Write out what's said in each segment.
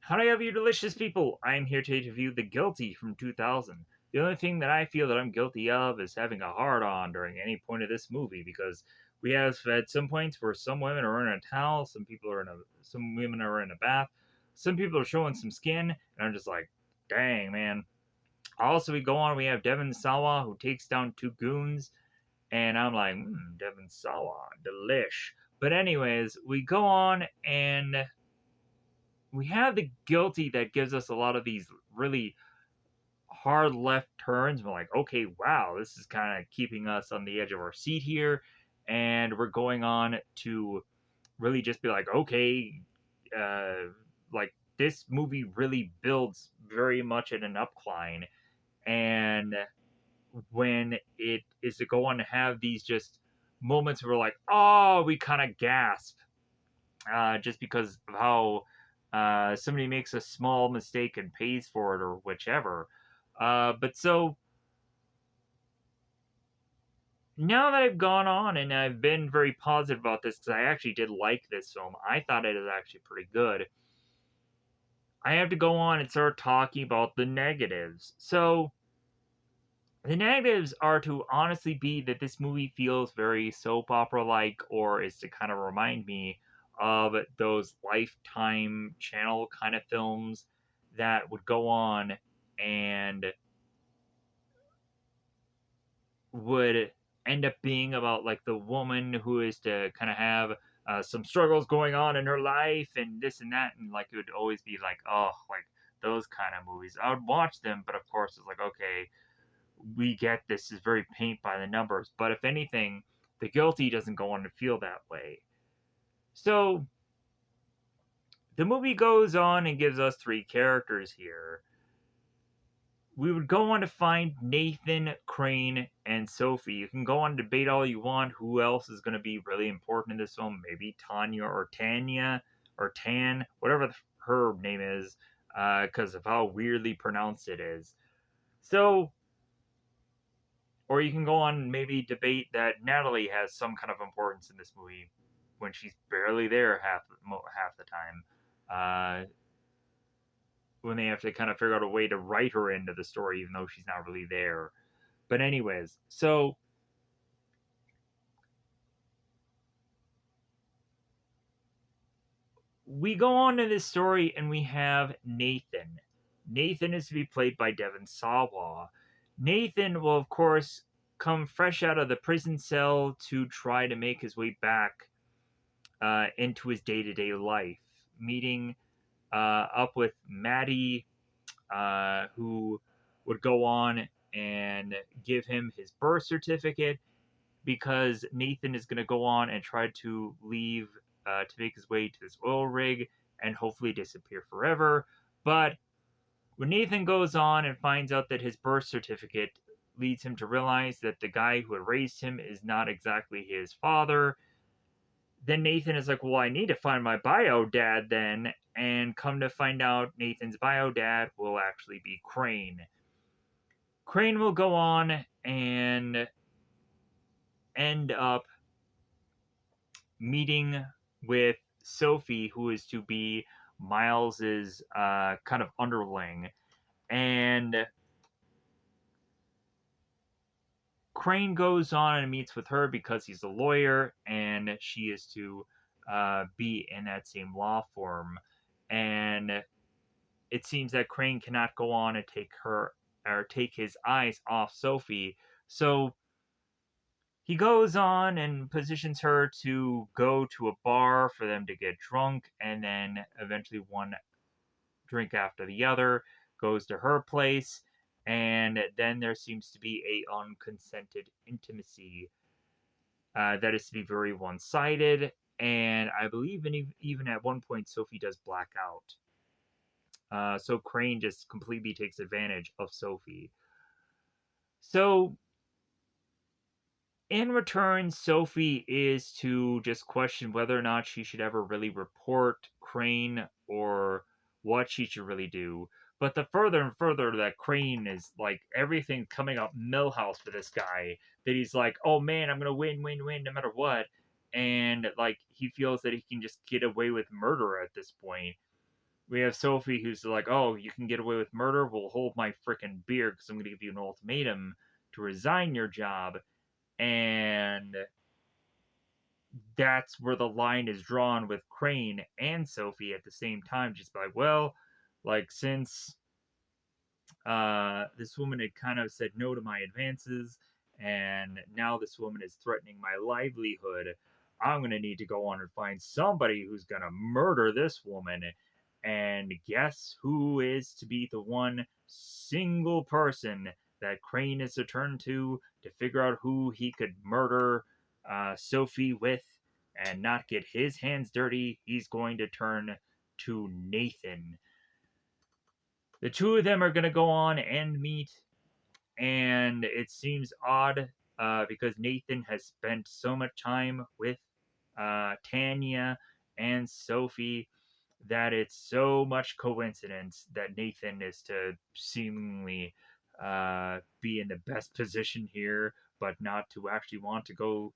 Howdy, have you delicious people? I am here to review The Guilty from 2000. The only thing that I feel that I'm guilty of is having a hard on during any point of this movie because we have at some points where some women are in a towel, some women are in a bath, some people are showing some skin, and I'm just like, dang man. Also, we go on. We have Devon Sawa who takes down two goons, and I'm like, Devon Sawa, delish. But anyways, we go on and we have the guilty that gives us a lot of these really hard left turns. We're like, okay, wow, this is kind of keeping us on the edge of our seat here. And we're going on to really just be like, okay, like this movie really builds very much at an upcline. And when it is to go on to have these just moments where we're like, oh, we kind of gasp just because of how somebody makes a small mistake and pays for it or whichever. But so now that I've gone on and I've been very positive about this because I actually did like this film, I thought it was actually pretty good. I have to go on and start talking about the negatives. So the negatives are to honestly be that this movie feels very soap opera like, or is to kind of remind me of those Lifetime channel kind of films that would go on and would end up being about like the woman who is to kind of have some struggles going on in her life and this and that, and like it would always be like, oh, like those kind of movies. I would watch them, but of course it's like, okay, we get this is very paint by the numbers. But if anything, The Guilty doesn't go on to feel that way. So the movie goes on and gives us three characters here. We would go on to find Nathan, Crane, and Sophie. You can go on and debate all you want who else is going to be really important in this film. Maybe Tanya or Tanya or Tan, whatever her name is, because of how weirdly pronounced it is. So or you can go on and maybe debate that Natalie has some kind of importance in this movie when she's barely there half the time. When they have to kind of figure out a way to write her into the story, even though she's not really there. But anyways, so we go on to this story and we have Nathan. Nathan is to be played by Devon Sawa. Nathan will, of course, come fresh out of the prison cell to try to make his way back into his day to day life, meeting up with Maddie, who would go on and give him his birth certificate because Nathan is going to go on and try to leave to make his way to this oil rig and hopefully disappear forever. But when Nathan goes on and finds out that his birth certificate leads him to realize that the guy who had raised him is not exactly his father, then Nathan is like, well, I need to find my bio dad then. And come to find out, Nathan's bio dad will actually be Crane. Crane will go on and end up meeting with Sophie, who is to be Miles's kind of underling. And Crane goes on and meets with her because he's a lawyer and she is to be in that same law firm. And it seems that Crane cannot go on and take his eyes off Sophie. So he goes on and positions her to go to a bar for them to get drunk, and then eventually one drink after the other goes to her place, and then there seems to be a unconsented intimacy that is to be very one-sided, and I believe even at one point Sophie does black out. So Crane just completely takes advantage of Sophie. So in return, Sophie is to just question whether or not she should ever really report Crane or what she should really do. But the further and further that Crane is like everything coming up Millhouse for this guy, that he's like, oh man, I'm gonna win, win, win, no matter what. And like he feels that he can just get away with murder at this point. we have Sophie who's like, "Oh, you can get away with murder. Well, hold my freaking beer because I'm going to give you an ultimatum to resign your job." And that's where the line is drawn with Crane and Sophie at the same time. Just like, well, like since this woman had kind of said no to my advances, and now this woman is threatening my livelihood. I'm going to need to go on and find somebody who's going to murder this woman. And guess who is to be the one single person that Crane is to turn to figure out who he could murder Sophie with and not get his hands dirty? He's going to turn to Nathan. The two of them are going to go on and meet, and it seems odd because Nathan has spent so much time with Tanya and Sophie that it's so much coincidence that Nathan is to seemingly be in the best position here, but not to actually want to go,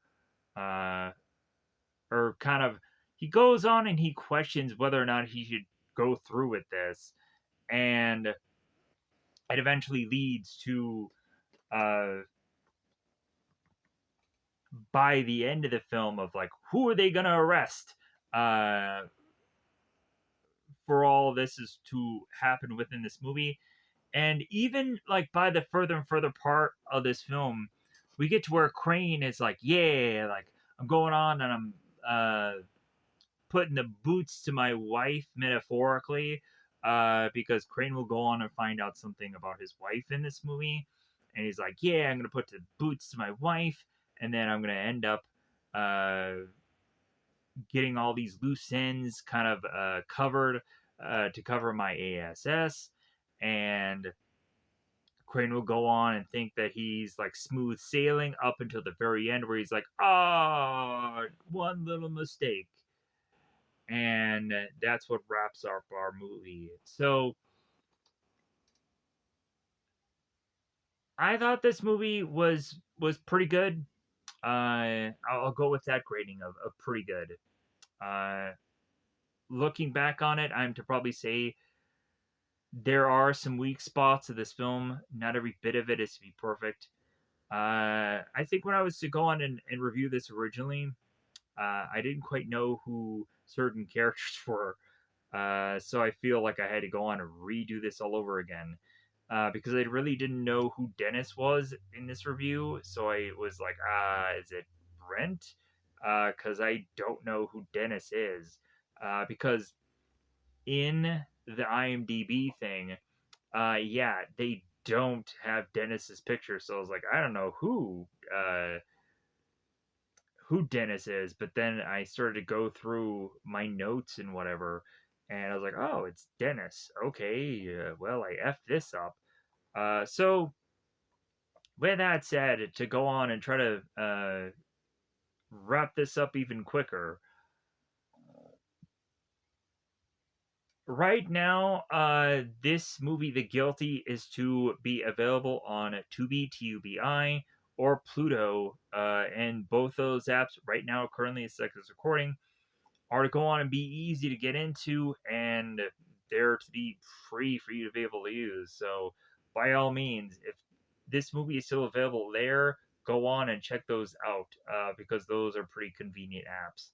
uh, or kind of, he goes on and he questions whether or not he should go through with this, and it eventually leads to uh, by the end of the film of like who are they gonna arrest uh, for all this is to happen within this movie. And even like by the further and further part of this film, we get to where Crane is like, yeah, like I'm going on and I'm putting the boots to my wife metaphorically, because Crane will go on and find out something about his wife in this movie, and he's like, "Yeah, I'm gonna put the boots to my wife, and then I'm gonna end up uh, getting all these loose ends kind of covered to cover my ASS," and Crane will go on and think that he's like smooth sailing up until the very end, where he's like, "Ah, one little mistake." And that's what wraps up our movie. So I thought this movie was pretty good. I'll go with that grading of pretty good. Uh, Looking back on it, I'm to probably say there are some weak spots of this film. Not every bit of it is to be perfect. I think when I was to go on and review this originally, I didn't quite know who certain characters were. So I feel like I had to go on and redo this all over again because I really didn't know who Dennis was in this review. So I was like, is it Brent? Because I don't know who Dennis is. Because in the IMDb thing, yeah, they don't have Dennis's picture. So I was like, I don't know who Dennis is, but then I started to go through my notes and whatever, and I was like, oh, it's Dennis. Okay, well, I effed this up. So, with that said, to go on and try to wrap this up even quicker, right now, this movie, The Guilty, is to be available on Tubi, TUBI, or Pluto, and both those apps right now, currently, as like this recording, are to go on and be easy to get into, and they're to be free for you to be able to use. So, by all means, if this movie is still available there, go on and check those out because those are pretty convenient apps.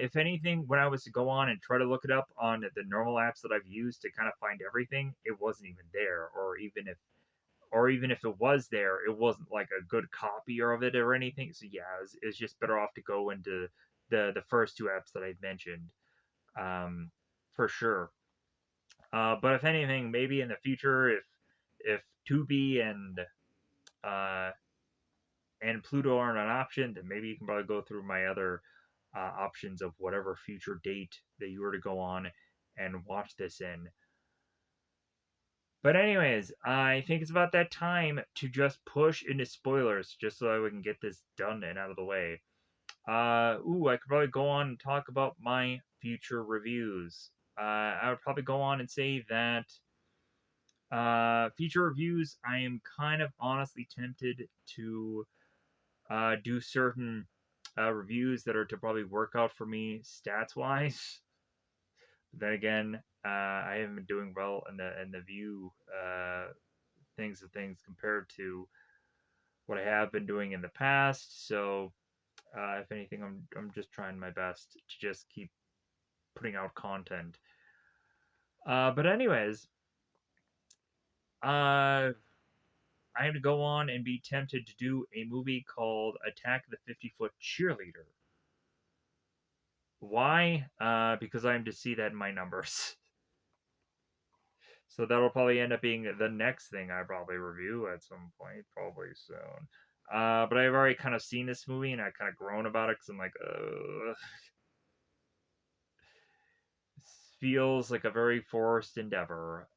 If anything, when I was to go on and try to look it up on the normal apps that I've used to kind of find everything, it wasn't even there, or even if it was there, it wasn't like a good copy of it or anything. So yeah, it's just better off to go into the first two apps that I've mentioned, um, for sure. But if anything, maybe in the future, if Tubi uh, and Pluto aren't an option, then maybe you can probably go through my other options of whatever future date that you were to go on and watch this in. But anyways, I think it's about that time to just push into spoilers, just so that we can get this done and out of the way. I could probably go on and talk about my future reviews. I would probably go on and say that future reviews, I am kind of honestly tempted to do certain reviews that are to probably work out for me stats wise. Then again, I haven't been doing well in the view things of things compared to what I have been doing in the past. So if anything, I'm just trying my best to just keep putting out content. But anyways, uh, I am to go on and be tempted to do a movie called Attack the 50-Foot Cheerleader. Why? Because I'm to see that in my numbers. So that'll probably end up being the next thing I probably review at some point, probably soon. But I've already kind of seen this movie and I kind of groan about it because I'm like, this feels like a very forced endeavor.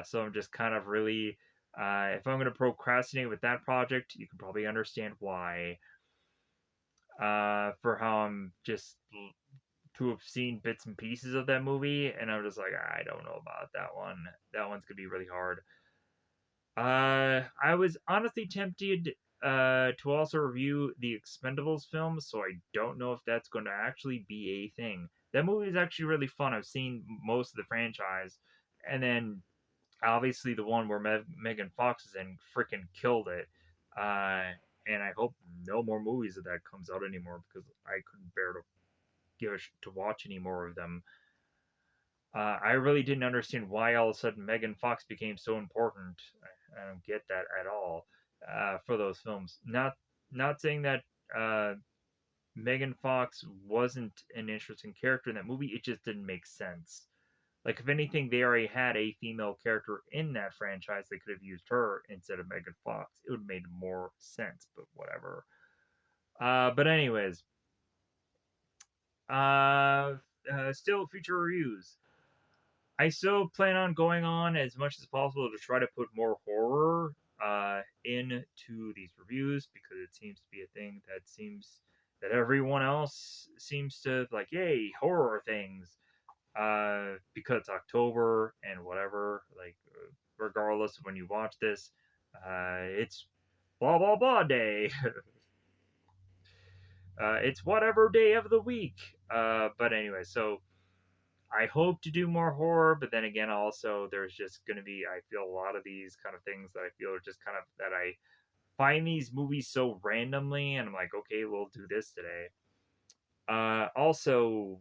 So I'm just kind of really, if I'm going to procrastinate with that project, you can probably understand why. For how I'm just to have seen bits and pieces of that movie, and I'm just like, I don't know about that one. That one's gonna be really hard. I was honestly tempted to also review the Expendables film, so I don't know if that's going to actually be a thing. That movie is actually really fun. I've seen most of the franchise, and then obviously the one where Megan Fox is in freaking killed it. Uh, and I hope no more movies of that comes out anymore because I couldn't bear to to watch any more of them. I really didn't understand why all of a sudden Megan Fox became so important. I don't get that at all for those films. Not saying that uh, Megan Fox wasn't an interesting character in that movie. It just didn't make sense. Like if anything, they already had a female character in that franchise. They could have used her instead of Megan Fox. It would have made more sense. But whatever. But anyways, uh, still future reviews. I still plan on going on as much as possible to try to put more horror into these reviews because it seems to be a thing that everyone else seems to like. Yay, horror things! Because it's October and whatever. Like, regardless of when you watch this, it's blah blah blah day. It's whatever day of the week. But anyway, so I hope to do more horror, but then again, also there's just going to be, I feel a lot of these kind of things that I feel are just kind of that I find these movies so randomly, and I'm like, okay, we'll do this today. Also,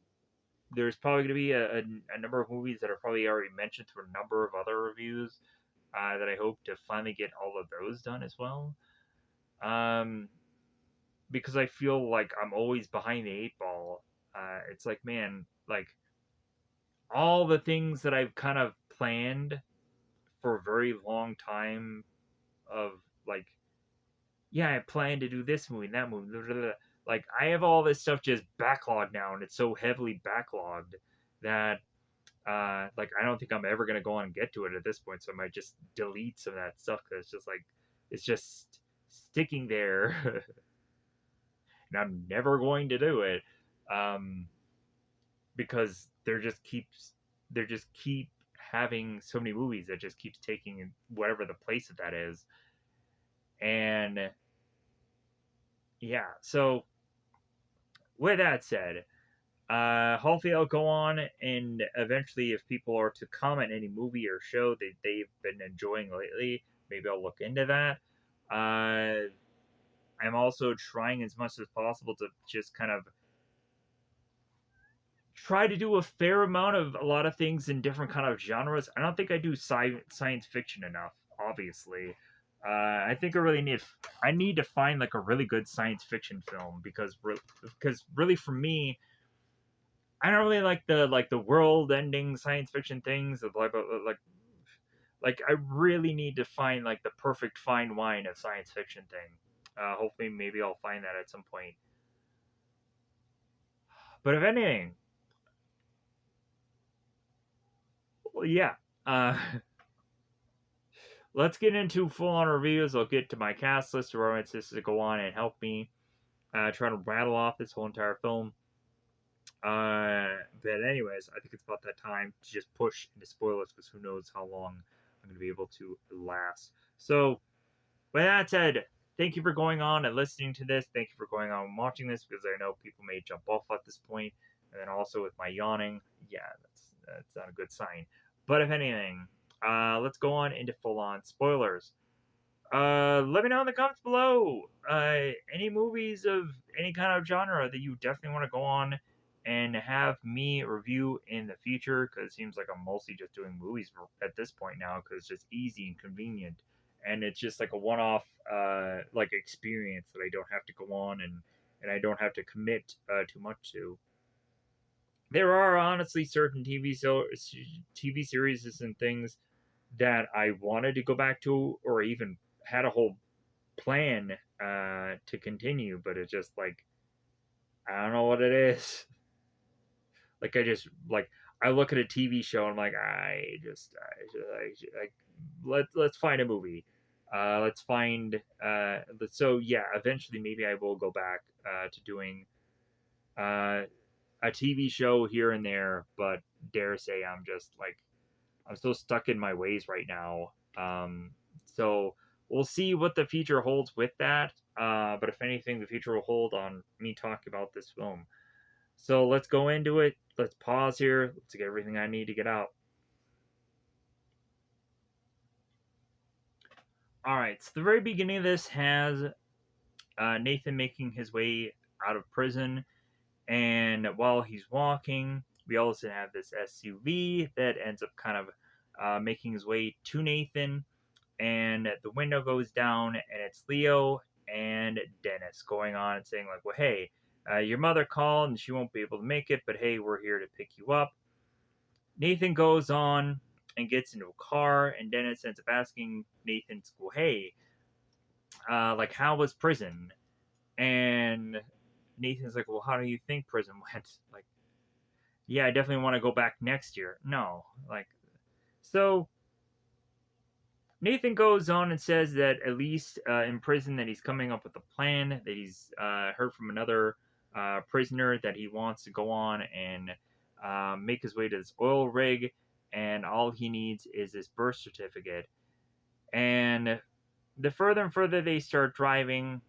there's probably going to be a number of movies that are probably already mentioned through a number of other reviews that I hope to finally get all of those done as well. Um, because I feel like I'm always behind the eight ball. It's like, man, like all the things that I've kind of planned for a very long time of like, yeah, I plan to do this movie and that movie. Blah, blah, blah. Like I have all this stuff just backlogged now, and it's so heavily backlogged that like I don't think I'm ever gonna go on and get to it at this point. So I might just delete some of that stuff because it's just like it's just sticking there, and I'm never going to do it because they're just keep having so many movies that just keeps taking whatever the place of that is. And yeah, so with that said, hopefully I'll go on and eventually, if people are to comment any movie or show that they've been enjoying lately, maybe I'll look into that. I'm also trying as much as possible to just kind of try to do a fair amount of a lot of things in different kind of genres. I don't think I do science fiction enough, obviously. I think I need to find like a really good science fiction film because really for me I don't really like the world ending science fiction things of like I really need to find like the perfect fine wine of science fiction thing. Hopefully maybe I'll find that at some point. But if anything, well, yeah. Uh, let's get into full on reviews. I'll get to my cast list where I want this to go on and help me try to rattle off this whole entire film. But anyways, I think it's about that time to just push into spoilers because who knows how long I'm going to be able to last. So, with that said, thank you for going on and listening to this. Thank you for going on and watching this because I know people may jump off at this point. And then also with my yawning, yeah, not a good sign. But if anything, let's go on into full-on spoilers. Let me know in the comments below. Any movies of any kind of genre that you definitely want to go on and have me review in the future, because it seems like I'm mostly just doing movies at this point now, because it's just easy and convenient, and it's just like a one-off like experience that I don't have to go on and I don't have to commit too much to. There are honestly certain TV series and things that I wanted to go back to, or even had a whole plan to continue, but it's just like I don't know what it is. Like I look at a TV show and I'm like let's find a movie. Let's find so yeah. Eventually, maybe I will go back to doing uh, a TV show here and there, but dare say I'm so stuck in my ways right now. So we'll see what the future holds with that. But if anything, the future will hold on me talking about this film. So let's go into it. Let's pause here. Let's get everything I need to get out. All right. So the very beginning of this has Nathan making his way out of prison, and while he's walking, we also have this SUV that ends up kind of making his way to Nathan, and the window goes down, and it's Leo and Dennis going on and saying like, "Well, hey, your mother called and she won't be able to make it, but hey, we're here to pick you up." Nathan goes on and gets into a car, and Dennis ends up asking Nathan, "Well, hey, like how was prison?" And Nathan's like, "Well, how do you think prison went?" Like, yeah, I definitely want to go back next year. No, like, so Nathan goes on and says that at least in prison that he's coming up with a plan, that he's heard from another prisoner that he wants to go on and make his way to this oil rig, and all he needs is this birth certificate. And the further and further they start driving,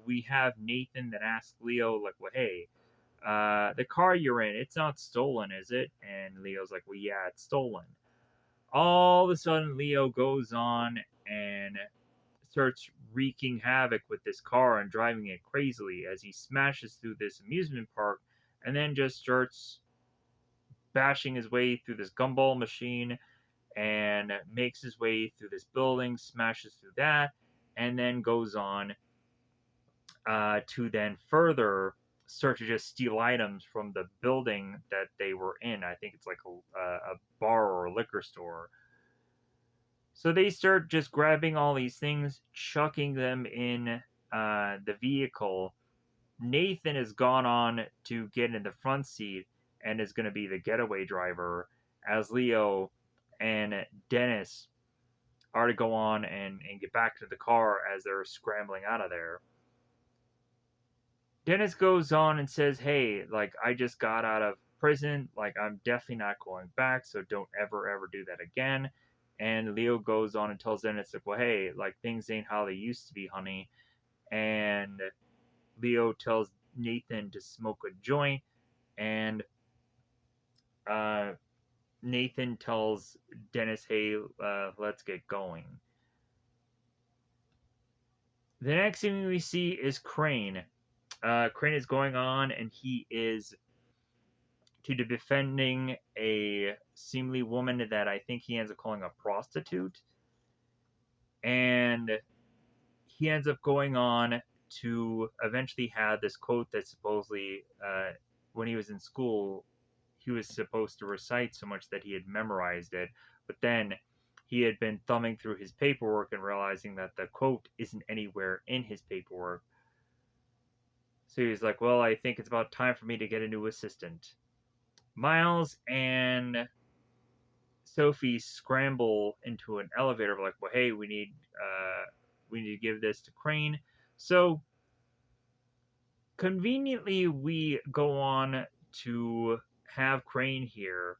we have Nathan that asks Leo, like, well, hey, the car you're in, it's not stolen, is it? And Leo's like, well, yeah, it's stolen. All of a sudden, Leo goes on and starts wreaking havoc with this car and driving it crazily as he smashes through this amusement park and then just starts bashing his way through this gumball machine and makes his way through this building, smashes through that, and then goes on to then further start to just steal items from the building that they were in. I think it's like a bar or a liquor store. So they start just grabbing all these things, chucking them in the vehicle. Nathan has gone on to get in the front seat and is going to be the getaway driver, as Leo and Dennis are to go on and get back to the car as they're scrambling out of there. Dennis goes on and says, hey, like, I just got out of prison. Like, I'm definitely not going back, so don't ever do that again. And Leo goes on and tells Dennis, like, well, hey, like, things ain't how they used to be, honey. And Leo tells Nathan to smoke a joint, and uh, Nathan tells Dennis, hey, let's get going. The next thing we see is Crane. Crane is going on, and he is to defending a seemly woman that I think he ends up calling a prostitute. And he ends up going on to eventually have this quote that supposedly, when he was in school, he was supposed to recite so much that he had memorized it. But then he had been thumbing through his paperwork and realizing that the quote isn't anywhere in his paperwork. So he was like, well, I think it's about time for me to get a new assistant. Miles and Sophie scramble into an elevator. We're like, well, hey, we need to give this to Crane. So conveniently, we go on to have Crane here,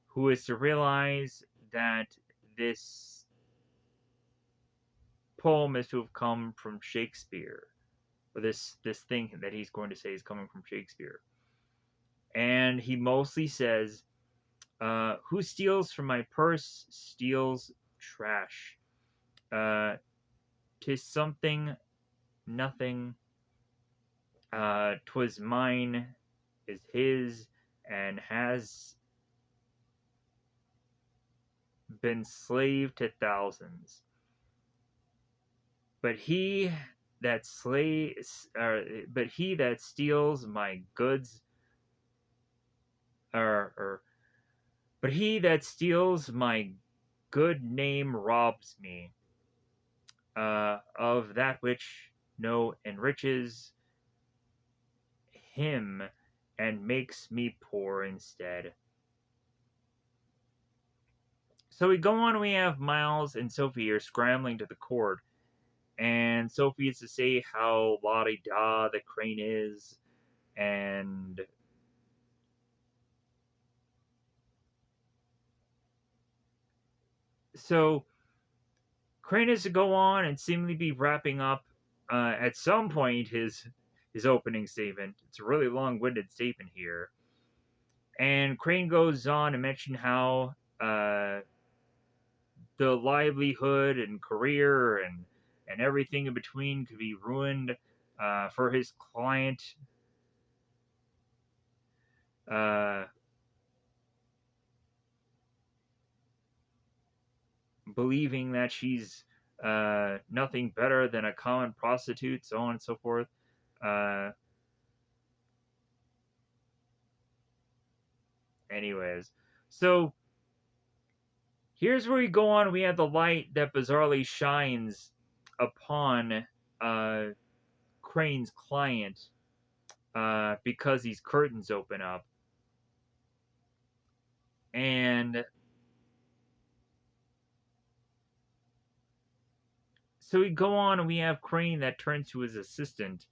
who is to realize that this poem is to have come from Shakespeare, or this thing that he's going to say is coming from Shakespeare. And he mostly says Who steals from my purse steals trash. Uh, 'Tis something, nothing. 'Twas mine, is his, and has been slave to thousands. But he that but he that steals my goods, or but he that steals my good name robs me of that which no enriches him and makes me poor instead. So we go on, we have Miles and Sophie are scrambling to the court, and Sophie is to say how la di da the Crane is, and so Crane is to go on and seemingly be wrapping up at some point his opening statement. It's a really long-winded statement here, and Crane goes on to mention how the livelihood and career and everything in between could be ruined for his client. Uh, Believing that she's nothing better than a common prostitute, so on and so forth. Uh, Anyways, so here's where we go on. We have the light that bizarrely shines upon Crane's client because these curtains open up. And so we go on and we have Crane that turns to his assistant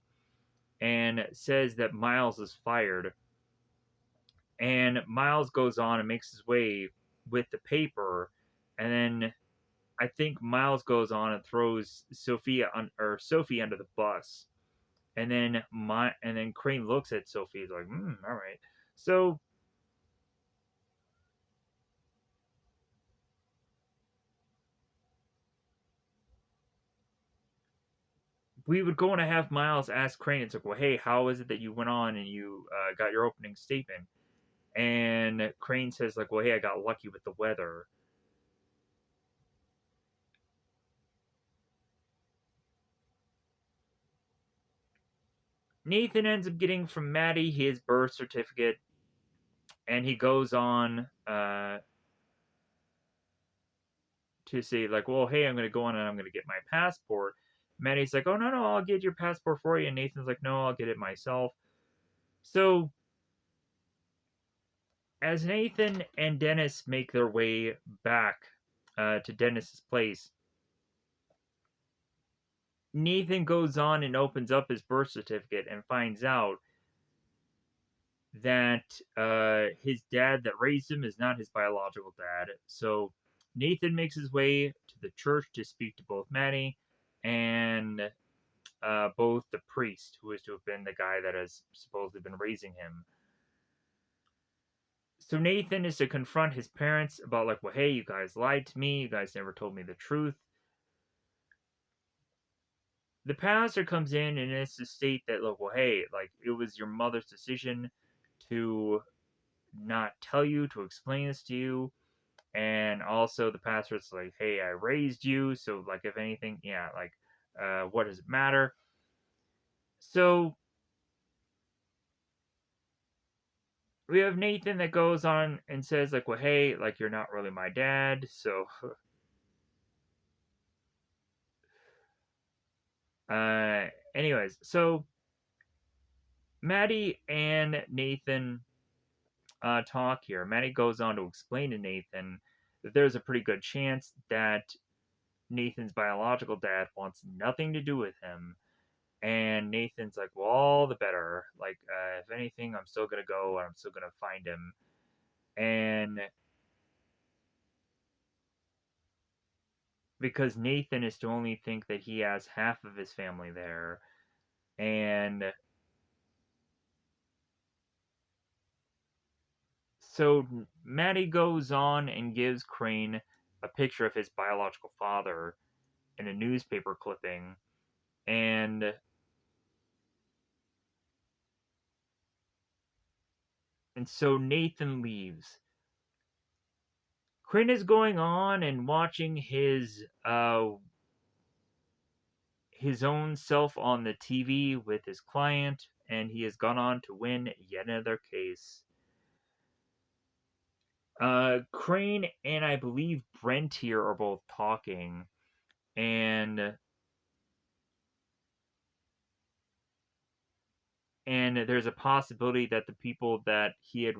and says that Miles is fired. And Miles goes on and makes his way with the paper. And then I think Miles goes on and throws Sophie under the bus. And then Crane looks at Sophie. He's like, all right. So we would go on to have Miles ask Crane. It's like, well, hey, how is it that you went on and you got your opening statement? And Crane says, like, well, hey, I got lucky with the weather. Nathan ends up getting from Maddie his birth certificate, and he goes on to say, like, well, hey, I'm going to go on and I'm going to get my passport. Maddie's like, oh, no, I'll get your passport for you. And Nathan's like, no, I'll get it myself. So as Nathan and Dennis make their way back to Dennis's place, Nathan goes on and opens up his birth certificate and finds out that his dad that raised him is not his biological dad. So Nathan makes his way to the church to speak to both Maddie and both the priest, who is to have been the guy that has supposedly been raising him. So Nathan is to confront his parents about, like, well, hey, you guys lied to me. You guys never told me the truth. The pastor comes in and is to state that, look, well, hey, like, it was your mother's decision to not tell you, to explain this to you. And also the pastor's like, hey, I raised you, so, like, if anything, yeah, like, what does it matter? So we have Nathan that goes on and says, like, well, hey, like, you're not really my dad, so anyways, so Maddie and Nathan talk here. Maddie goes on to explain to Nathan that there's a pretty good chance that Nathan's biological dad wants nothing to do with him. And Nathan's like, well, all the better. Like, if anything, I'm still going to go and I'm still going to find him. And because Nathan is to only think that he has half of his family there. And So Maddie goes on and gives Crane a picture of his biological father in a newspaper clipping, and so Nathan leaves. Crane is going on and watching his own self on the TV with his client, and he has gone on to win yet another case. Crane and I believe Brent here are both talking, and there's a possibility that the people that he had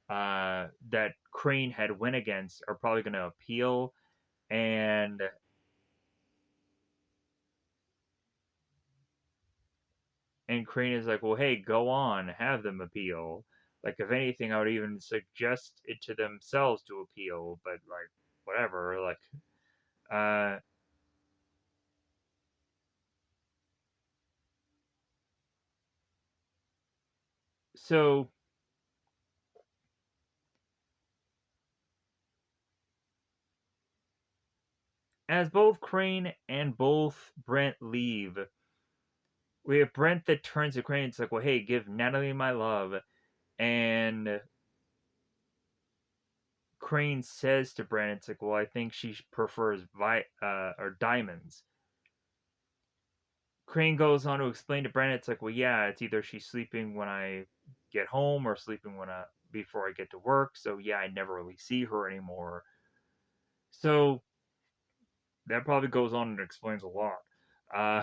that Crane had went against are probably going to appeal, and Crane is like, well, hey, go on, have them appeal. Like, if anything, I would even suggest it to themselves to appeal, but like, whatever. Like, uh, so as both Crane and both Brent leave, we have Brent that turns to Crane. It's like, well, hey, give Natalie my love, and Crane says to Brent, it's like, well, I think she prefers or diamonds. Crane goes on to explain to Brent, it's like, well, yeah, it's either she's sleeping when I get home or sleeping before I get to work. So yeah, I never really see her anymore. So that probably goes on and explains a lot. Uh,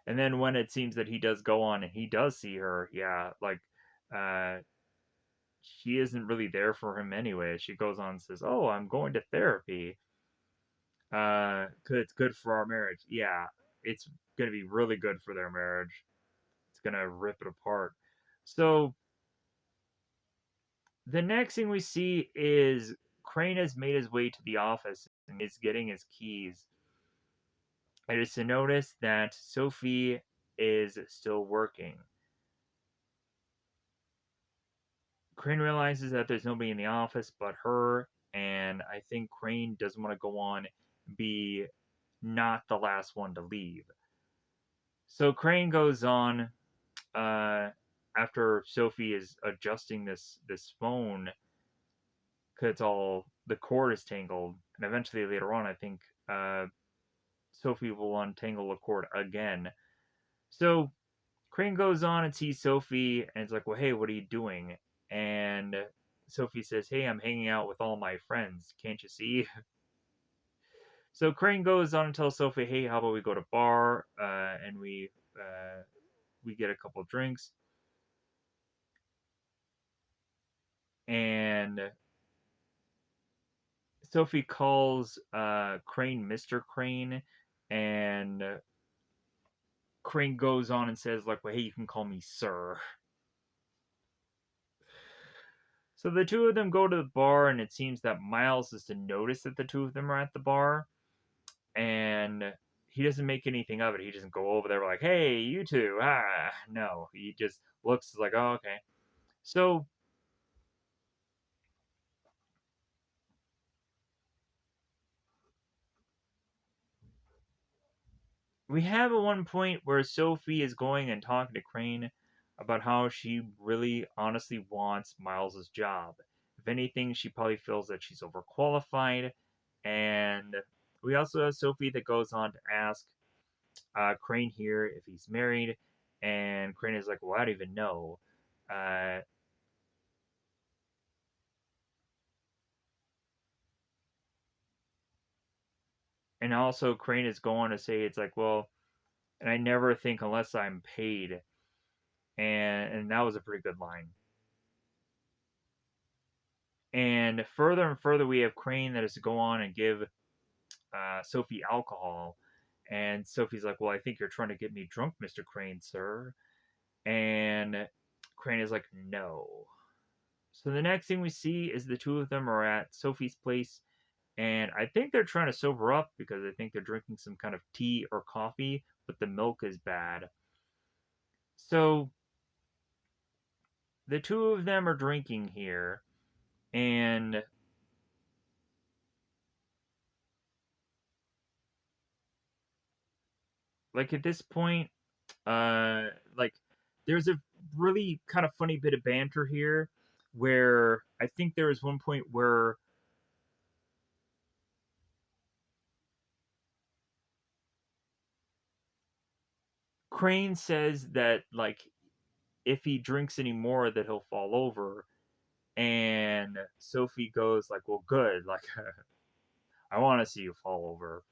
and then when it seems that he does go on and he does see her, yeah, like uh, she isn't really there for him anyway. She goes on and says, "Oh, I'm going to therapy. 'Cause it's good for our marriage." Yeah, it's gonna be really good for their marriage. It's gonna rip it apart. So the next thing we see is Crane has made his way to the office and is getting his keys. It is to notice that Sophie is still working. Crane realizes that there's nobody in the office but her, and I think Crane doesn't want to go on be not the last one to leave. So Crane goes on uh, after Sophie is adjusting this phone because it's all the cord is tangled, and eventually later on, I think Sophie will untangle the cord again. So Crane goes on and sees Sophie, and it's like, "Well, hey, what are you doing?" And Sophie says, "Hey, I'm hanging out with all my friends. Can't you see?" So Crane goes on and tells Sophie, "Hey, how about we go to bar and we get a couple drinks?" And Sophie calls Crane Mr. Crane, and Crane goes on and says, like, "Well, hey, you can call me Sir." So the two of them go to the bar, and it seems that Miles is to notice that the two of them are at the bar, and he doesn't make anything of it. He doesn't go over there like, "Hey, you two." No, he just looks like, "Oh, okay." So we have at one point where Sophie is going and talking to Crane about how she really honestly wants Miles's job. If anything, she probably feels that she's overqualified. And we also have Sophie that goes on to ask Crane here if he's married, and Crane is like, "Well, I don't even know." Uh, and also Crane is going to say it's like, "Well, and I never think unless I'm paid," and that was a pretty good line. And further, we have Crane that is to go on and give Sophie alcohol. And Sophie's like, "Well, I think you're trying to get me drunk, Mr. Crane, sir." And Crane is like, "No." So the next thing we see is the two of them are at Sophie's place. And I think they're trying to sober up because I think they're drinking some kind of tea or coffee, but the milk is bad. So the two of them are drinking here, and like at this point, uh, like there's a really kind of funny bit of banter here, where I think there is one point where Crane says that like if he drinks any more that he'll fall over, and Sophie goes like, "Well, good. Like, I want to see you fall over."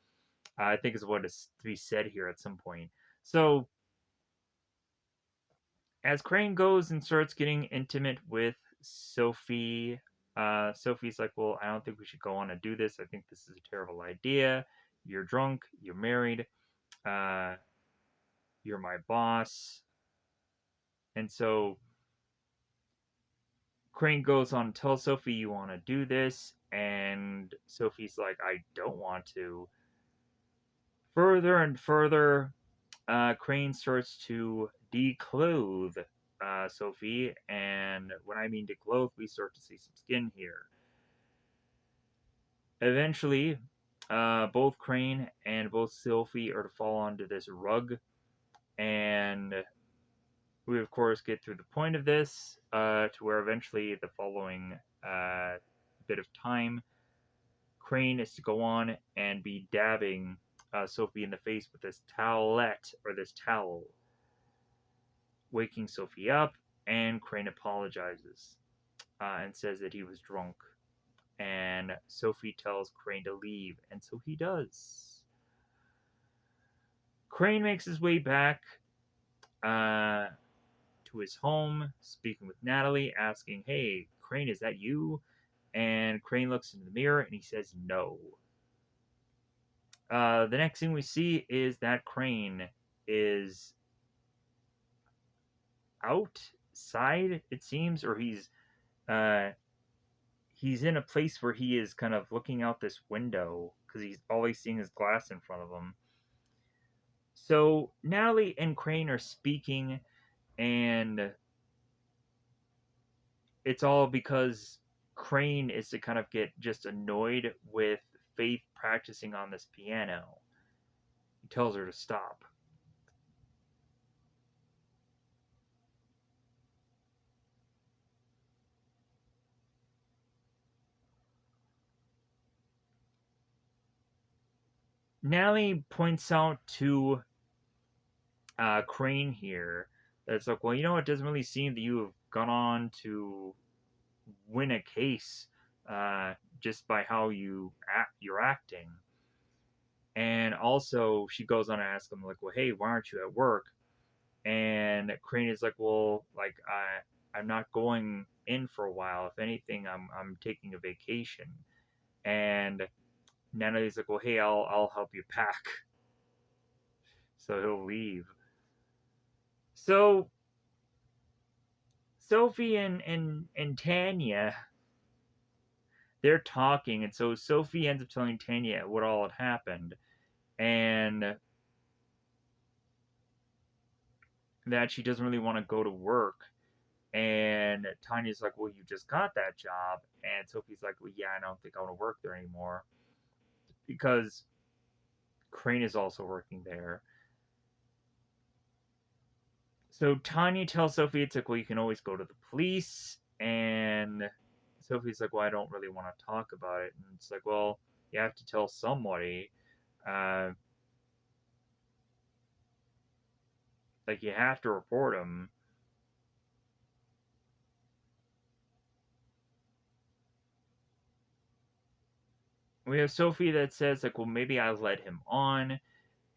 I think is what is to be said here at some point. So as Crane goes and starts getting intimate with Sophie, Sophie's like, "Well, I don't think we should go on and do this. I think this is a terrible idea. You're drunk. You're married. Uh, you're my boss." And so Crane goes on to tell Sophie, "You want to do this?" And Sophie's like, "I don't want to." Further and further, Crane starts to declothe Sophie, and when I mean declothe, we start to see some skin here. Eventually, both Crane and both Sophie are to fall onto this rug, and we of course get through the point of this to where eventually the following bit of time, Crane is to go on and be dabbing Sophie in the face with this towelette or this towel, waking Sophie up, and Crane apologizes and says that he was drunk. And Sophie tells Crane to leave, and so he does. Crane makes his way back uh, to his home, speaking with Natalie, asking, "Hey, Crane, is that you?" And Crane looks in the mirror and he says, "No." The next thing we see is that Crane is outside, it seems, or uh, he's in a place where he is kind of looking out this window because he's always seeing his glass in front of him. So Natalie and Crane are speaking, and it's all because Crane is to kind of get just annoyed with Faith practicing on this piano. He tells her to stop. Natalie points out to Crane here that it's like, well, you know, it doesn't really seem that you have gone on to win a case just by how you're acting. And also, she goes on to ask him like, "Well, hey, why aren't you at work?" And Crane is like, "Well, like I'm not going in for a while. If anything, I'm taking a vacation." And Natalie's like, "Well, hey, I'll help you pack." So he'll leave. So Sophie and Tanya, they're talking, and so Sophie ends up telling Tanya what all had happened, and that she doesn't really want to go to work. And Tanya's like, "Well, you just got that job." And Sophie's like, "Well, yeah, I don't think I want to work there anymore." Because Crane is also working there. So Tanya tells Sophie, it's like, "Well, you can always go to the police." And Sophie's like, "Well, I don't really want to talk about it." And it's like, "Well, you have to tell somebody. Uh, like, you have to report him." We have Sophie that says, like, "Well, maybe I led him on."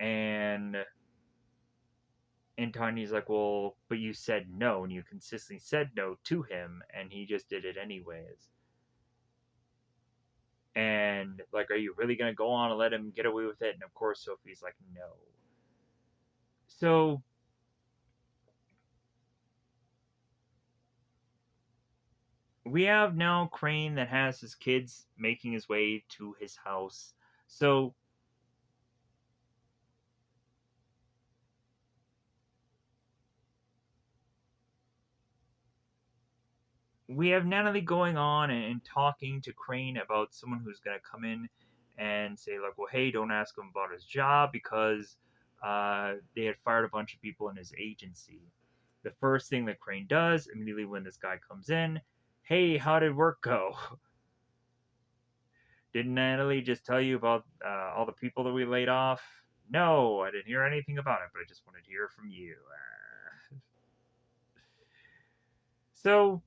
And Tanya's like, "Well, but you said no, and you consistently said no to him, and he just did it anyways. And like, are you really gonna go on and let him get away with it?" And of course, Sophie's like, "No." So we have now Crane that has his kids making his way to his house. So we have Natalie going on and talking to Crane about someone who's going to come in and say, like, well, hey, don't ask him about his job because they had fired a bunch of people in his agency. The first thing that Crane does immediately when this guy comes in, hey, how did work go? Didn't Natalie just tell you about all the people that we laid off? No, I didn't hear anything about it, but I just wanted to hear from you. So,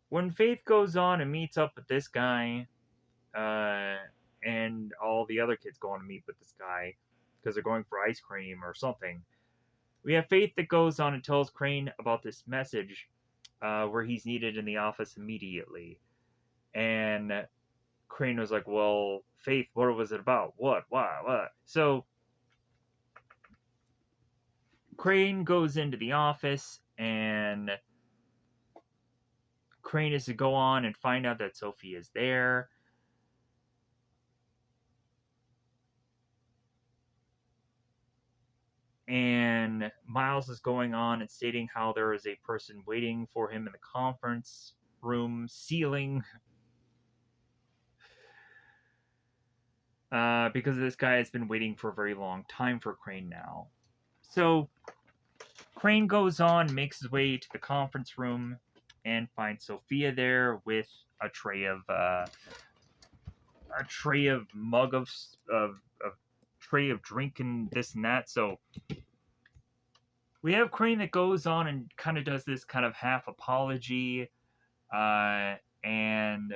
when Faith goes on and meets up with this guy, uh, and all the other kids go on to meet with this guy because they're going for ice cream or something, we have Faith that goes on and tells Crane about this message where he's needed in the office immediately. And Crane was like, well, Faith, what was it about? What? What? So Crane goes into the office, and Crane is to go on and find out that Sophie is there. And Miles is going on and stating how there is a person waiting for him in the conference room ceiling because this guy has been waiting for a very long time for Crane now. So Crane goes on, makes his way to the conference room, and finds Sophia there with a tray of mug of tray of drink and this and that. So we have Crane that goes on and kind of does this kind of half apology, and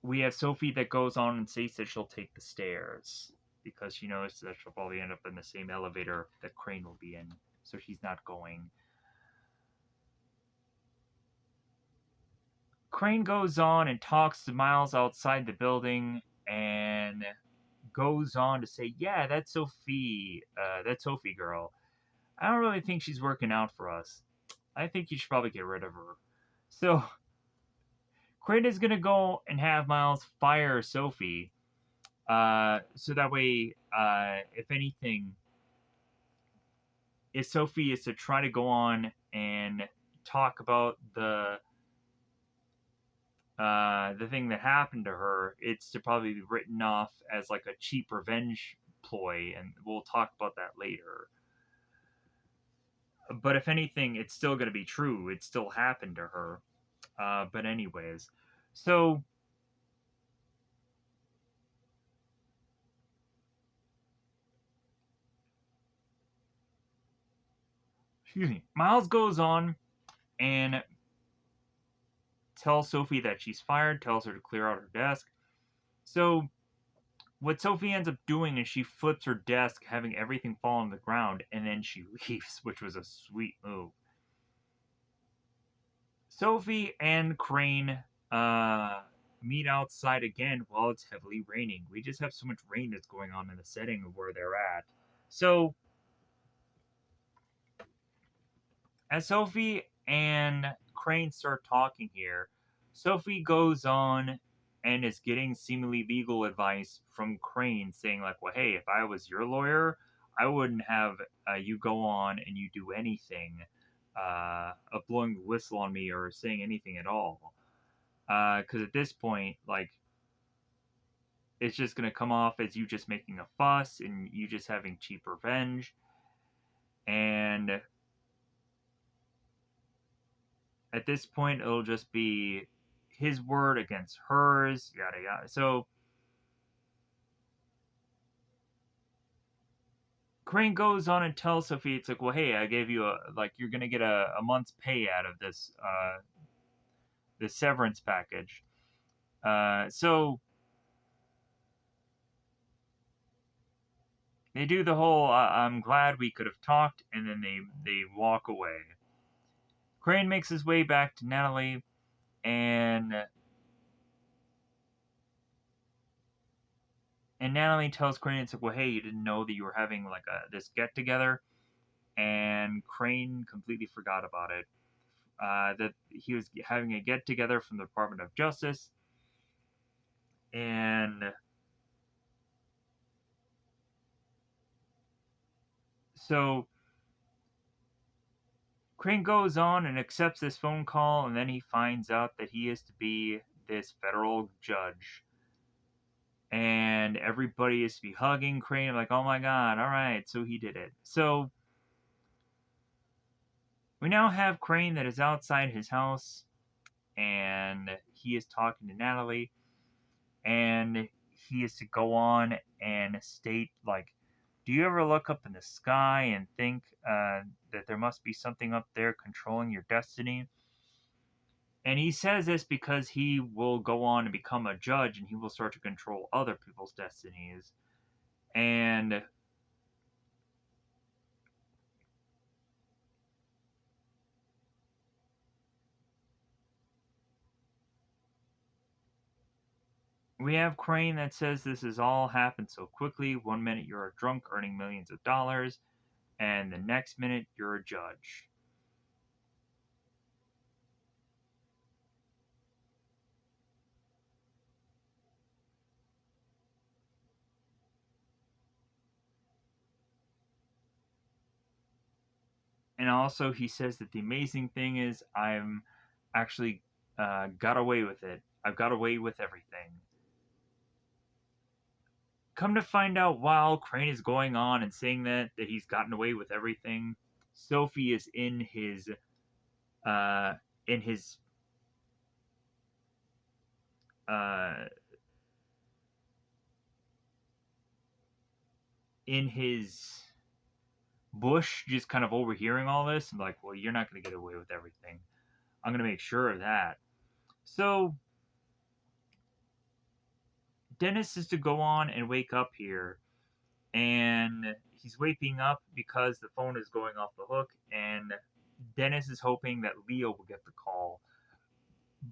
we have Sophie that goes on and says that she'll take the stairs because she knows that she'll probably end up in the same elevator that Crane will be in, so she's not going. Crane goes on and talks to Miles outside the building and goes on to say, yeah, that's Sophie. That Sophie girl. I don't really think she's working out for us. I think you should probably get rid of her. So, Crane is going to go and have Miles fire Sophie. So that way, if anything, if Sophie is to try to go on and talk about the thing that happened to her, it's to probably be written off as like a cheap revenge ploy, and we'll talk about that later. But if anything, it's still going to be true. It still happened to her. But anyways, so excuse me. Miles goes on and tells Sophie that she's fired. Tells her to clear out her desk. So what Sophie ends up doing is she flips her desk, having everything fall on the ground, and then she leaves, which was a sweet move. Sophie and Crane meet outside again while it's heavily raining. We just have so much rain that's going on in the setting of where they're at. So, as Sophie and Crane start talking here, Sophie goes on and is getting seemingly legal advice from Crane, saying, like, well, hey, if I was your lawyer, I wouldn't have you go on and you do anything of blowing the whistle on me or saying anything at all. Because at this point, like, it's just gonna come off as you just making a fuss and you just having cheap revenge. And at this point, it'll just be his word against hers, yada yada. So Crane goes on and tells Sophie, it's like, well, hey, I gave you you're gonna get a month's pay out of this severance package. So they do the whole I'm glad we could have talked, and then they walk away. Crane makes his way back to Natalie, and Natalie tells Crane, it's like, well, hey, you didn't know that you were having like this get together, and Crane completely forgot about it. That he was having a get together from the Department of Justice, and so Crane goes on and accepts this phone call, and then he finds out that he is to be this federal judge. And everybody is to be hugging Crane, like, oh my god, alright, so he did it. So we now have Crane that is outside his house, and he is talking to Natalie, and he is to go on and state, like, do you ever look up in the sky and think that there must be something up there controlling your destiny? And he says this because he will go on and become a judge and he will start to control other people's destinies. And we have Crane that says this has all happened so quickly. 1 minute you're a drunk earning millions of dollars, and the next minute you're a judge. And also, he says that the amazing thing is, I'm actually got away with it. I've got away with everything. Come to find out, while Crane is going on and saying that he's gotten away with everything, Sophie is uh, in his uh, in his bush, just kind of overhearing all this, and like, well, you're not going to get away with everything. I'm going to make sure of that. So Dennis is to go on and wake up here, and he's waking up because the phone is going off the hook, and Dennis is hoping that Leo will get the call.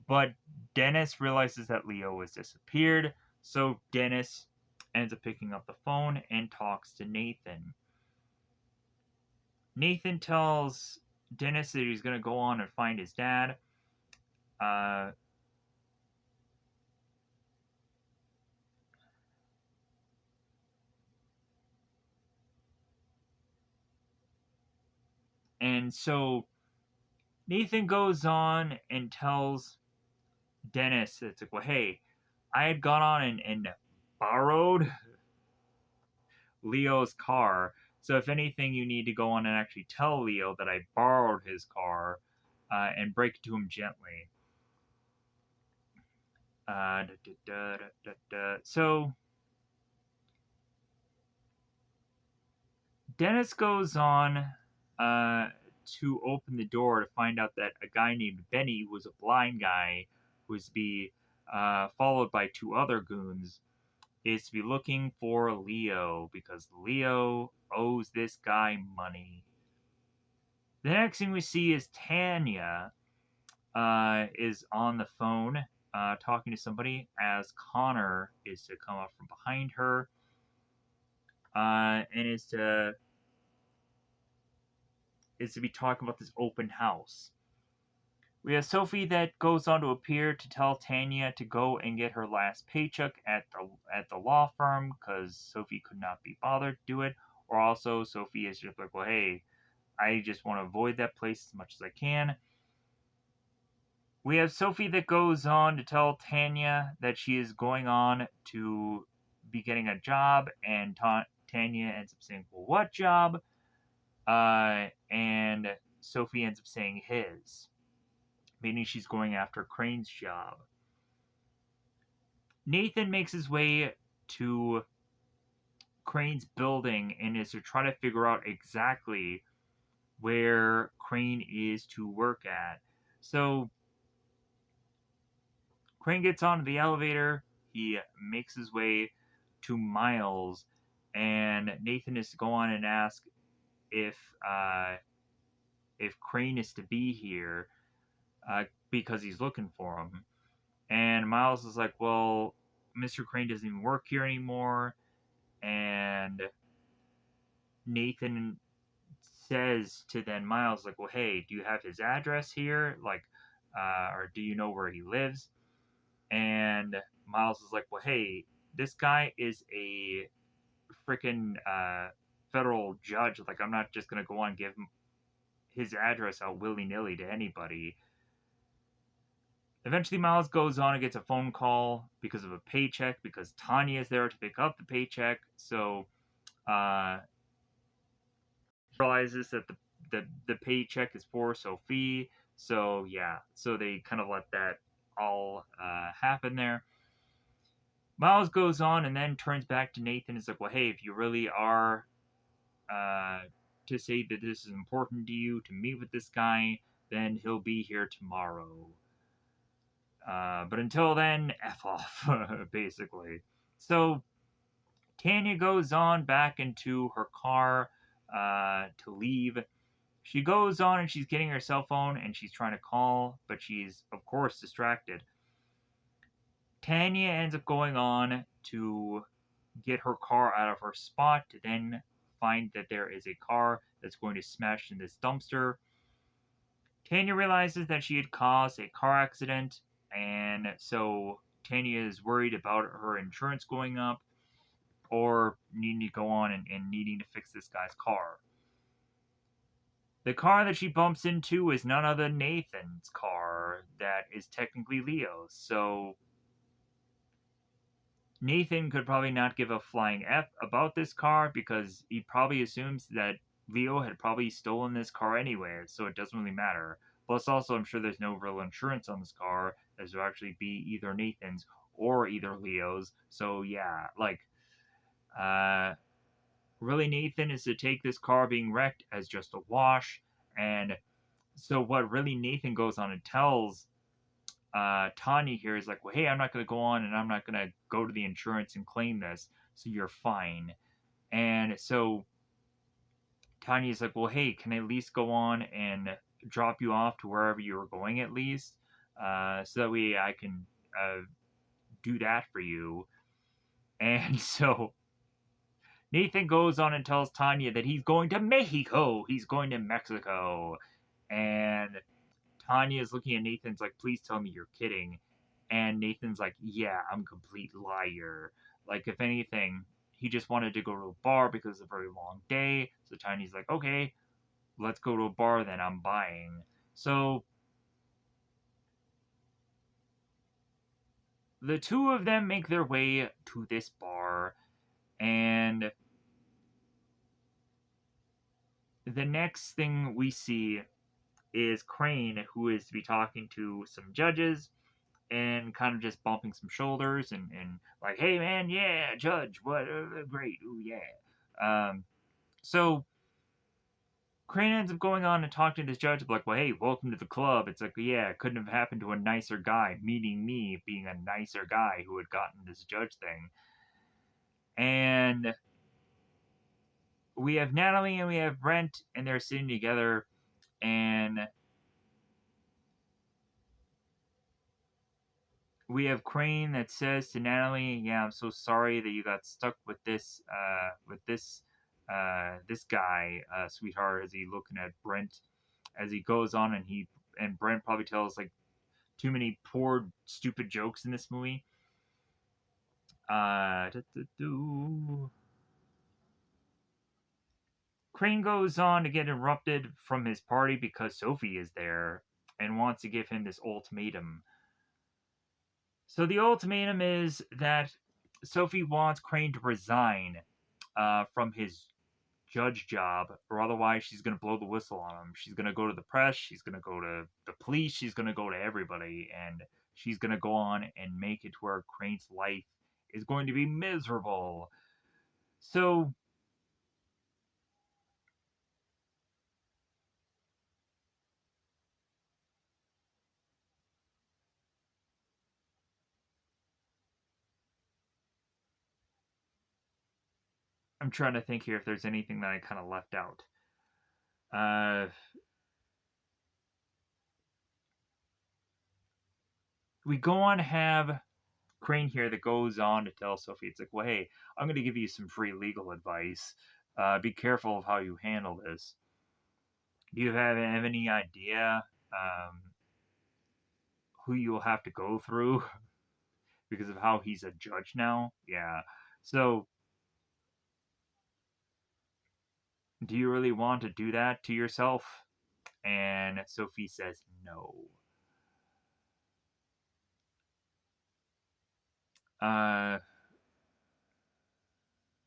But Dennis realizes that Leo has disappeared, so Dennis ends up picking up the phone and talks to Nathan. Nathan tells Dennis that he's going to go on and find his dad. Uh, and so Nathan goes on and tells Dennis, it's like, well, hey, I had gone on and borrowed Leo's car. So if anything, you need to go on and actually tell Leo that I borrowed his car and break it to him gently. So Dennis goes on to open the door to find out that a guy named Benny was a blind guy who was to be followed by two other goons, is to be looking for Leo because Leo owes this guy money. The next thing we see is Tanya is on the phone talking to somebody as Connor is to come up from behind her and is to be talking about this open house. We have Sophie that goes on to appear to tell Tanya to go and get her last paycheck at the law firm because Sophie could not be bothered to do it. Or also Sophie is just like, well, hey, I just want to avoid that place as much as I can. We have Sophie that goes on to tell Tanya that she is going on to be getting a job, and Tanya ends up saying, well, what job? And Sophie ends up saying his, meaning she's going after Crane's job. Nathan makes his way to Crane's building and is to try to figure out exactly where Crane is to work at. So Crane gets onto the elevator, he makes his way to Miles, and Nathan is to go on and ask if uh, if Crane is to be here because he's looking for him. And Miles is like, well, Mr. Crane doesn't even work here anymore. And Nathan says to then Miles, like, well, hey, do you have his address here? Like, or do you know where he lives? And Miles is like, well, hey, this guy is a freaking federal judge. Like, I'm not just going to go on and give his address out willy-nilly to anybody. Eventually, Miles goes on and gets a phone call because of a paycheck, because Tanya is there to pick up the paycheck. So, uh, realizes that the paycheck is for Sophie. So yeah, so they kind of let that all happen there. Miles goes on and then turns back to Nathan. Is like, well, hey, if you really are uh, to say that this is important to you to meet with this guy, then he'll be here tomorrow. But until then, F off, basically. So Tanya goes on back into her car to leave. She goes on and she's getting her cell phone and she's trying to call, but she's, of course, distracted. Tanya ends up going on to get her car out of her spot to then find that there is a car that's going to smash in this dumpster. Tanya realizes that she had caused a car accident, and so Tanya is worried about her insurance going up or needing to go on and needing to fix this guy's car. The car that she bumps into is none other than Nathan's car that is technically Leo's. So Nathan could probably not give a flying F about this car because he probably assumes that Leo had probably stolen this car anyway, so it doesn't really matter. Plus, also, I'm sure there's no real insurance on this car, as will actually be either Nathan's or either Leo's. So, yeah, like, uh, really, Nathan is to take this car being wrecked as just a wash, and so what really Nathan goes on and tells Tanya here is like, well, hey, I'm not going to go on and I'm not going to go to the insurance and claim this, so you're fine. And so Tanya's like, well, hey, can I at least go on and drop you off to wherever you were going at least? So that way I can do that for you. And so Nathan goes on and tells Tanya that he's going to Mexico. He's going to Mexico. And Tanya is looking at Nathan's like, please tell me you're kidding. And Nathan's like, yeah, I'm a complete liar. Like, if anything, he just wanted to go to a bar because it's a very long day. So Tanya's like, okay, let's go to a bar then. I'm buying. So the two of them make their way to this bar. And the next thing we see is Crane, who is to be talking to some judges and kind of just bumping some shoulders and like, hey man, yeah, judge, what, great, ooh yeah. So Crane ends up going on and talking to this judge, like, well, hey, welcome to the club. It's like, yeah, it couldn't have happened to a nicer guy, meaning me being a nicer guy who had gotten this judge thing. And we have Natalie and we have Brent, and they're sitting together, and we have Crane that says to Natalie, "Yeah, I'm so sorry that you got stuck with this guy, sweetheart." As he looking at Brent, as he goes on, and Brent probably tells like too many poor, stupid jokes in this movie. Uh, Crane goes on to get interrupted from his party because Sophie is there and wants to give him this ultimatum. So the ultimatum is that Sophie wants Crane to resign from his judge job, or otherwise she's going to blow the whistle on him. She's going to go to the press, she's going to go to the police, she's going to go to everybody, and she's going to go on and make it to where Crane's life is going to be miserable. So I'm trying to think here if there's anything that I kind of left out. Uh, we go on to have Crane here that goes on to tell Sophie, it's like, well, hey, I'm going to give you some free legal advice. Be careful of how you handle this. Do you have any idea who you will have to go through because of how he's a judge now? Yeah. So, do you really want to do that to yourself? And Sophie says no. Uh,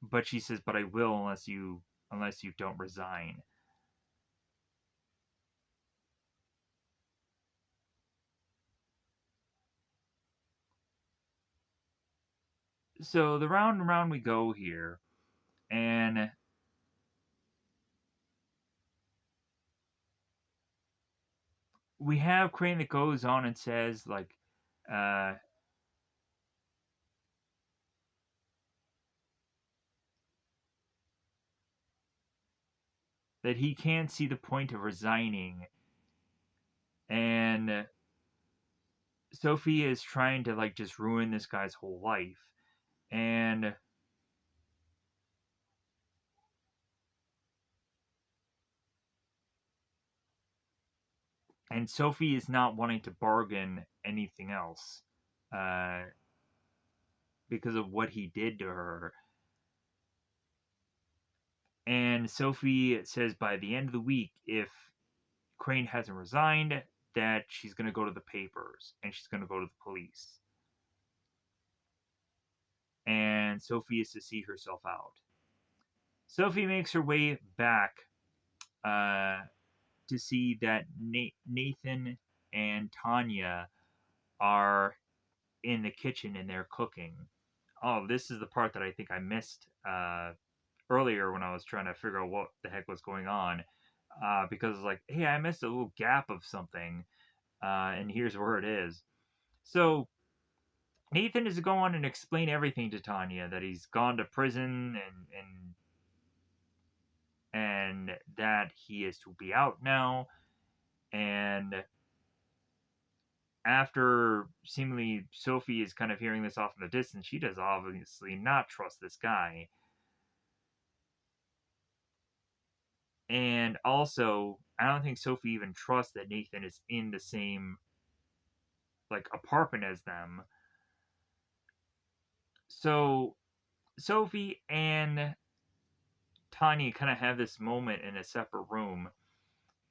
but she says, "But I will unless you don't resign." So the round and round we go here, and we have Crane that goes on and says like, uh, that he can't see the point of resigning, and Sophie is trying to like just ruin this guy's whole life, and Sophie is not wanting to bargain anything else, uh, because of what he did to her. And Sophie says by the end of the week, if Crane hasn't resigned, that she's going to go to the papers and she's going to go to the police. And Sophie is to see herself out. Sophie makes her way back uh, to see that Nathan and Tanya are in the kitchen and they're cooking. Oh, this is the part that I think I missed earlier when I was trying to figure out what the heck was going on. Because it's like, hey, I missed a little gap of something, and here's where it is. So Nathan is to go on and explain everything to Tanya, that he's gone to prison and that he is to be out now. And after seemingly Sophie is kind of hearing this off in the distance, she does obviously not trust this guy. And also, I don't think Sophie even trusts that Nathan is in the same like apartment as them. So Sophie and Tanya kind of have this moment in a separate room,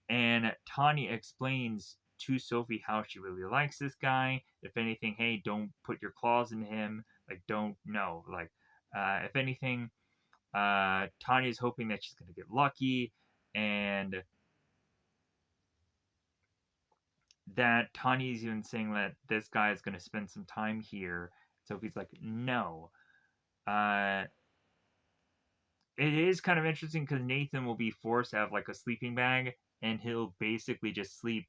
and Tanya explains to Sophie how she really likes this guy. If anything, hey, don't put your claws in him. Like, don't know. Like, if anything, Tanya's hoping that she's gonna get lucky, and that Tanya's even saying that this guy is gonna spend some time here. Sophie's like, no. Uh, it is kind of interesting because Nathan will be forced to have like a sleeping bag, and he'll basically just sleep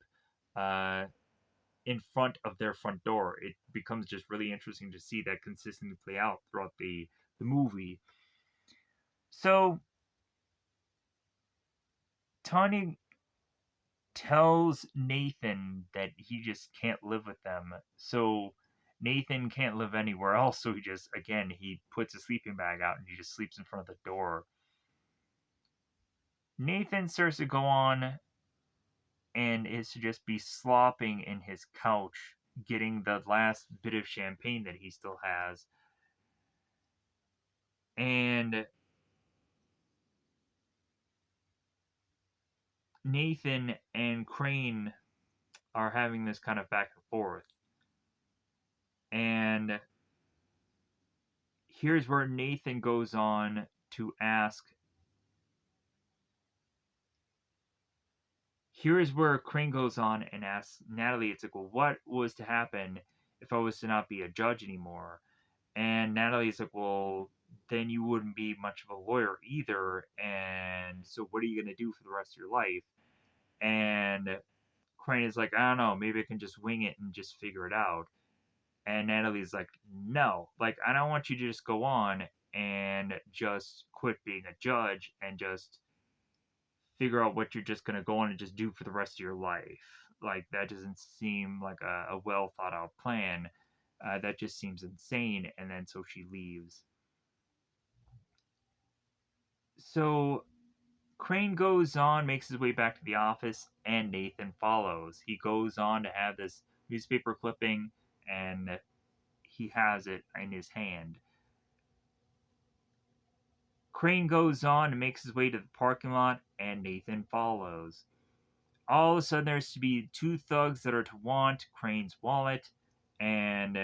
uh, in front of their front door. It becomes just really interesting to see that consistently play out throughout the movie. So Tony tells Nathan that he just can't live with them. So Nathan can't live anywhere else. So he just again he puts a sleeping bag out and he just sleeps in front of the door. Nathan starts to go on and is to just be slopping in his couch, getting the last bit of champagne that he still has. And Nathan and Crane are having this kind of back and forth. And here's where Nathan goes on to ask. Here's where Crane goes on and asks Natalie, it's like, well, what was to happen if I was to not be a judge anymore? And Natalie's like, well, then you wouldn't be much of a lawyer either. And so what are you going to do for the rest of your life? And Crane is like, I don't know, maybe I can just wing it and just figure it out. And Natalie's like, no, like, I don't want you to just go on and just quit being a judge and just figure out what you're just going to go on and just do for the rest of your life. Like, that doesn't seem like a well thought out plan. That just seems insane. And then so she leaves. So Crane goes on, makes his way back to the office, and Nathan follows. He goes on to have this newspaper clipping, and he has it in his hand. Crane goes on and makes his way to the parking lot, and Nathan follows. all of a sudden there's to be two thugs that are to want Crane's wallet, and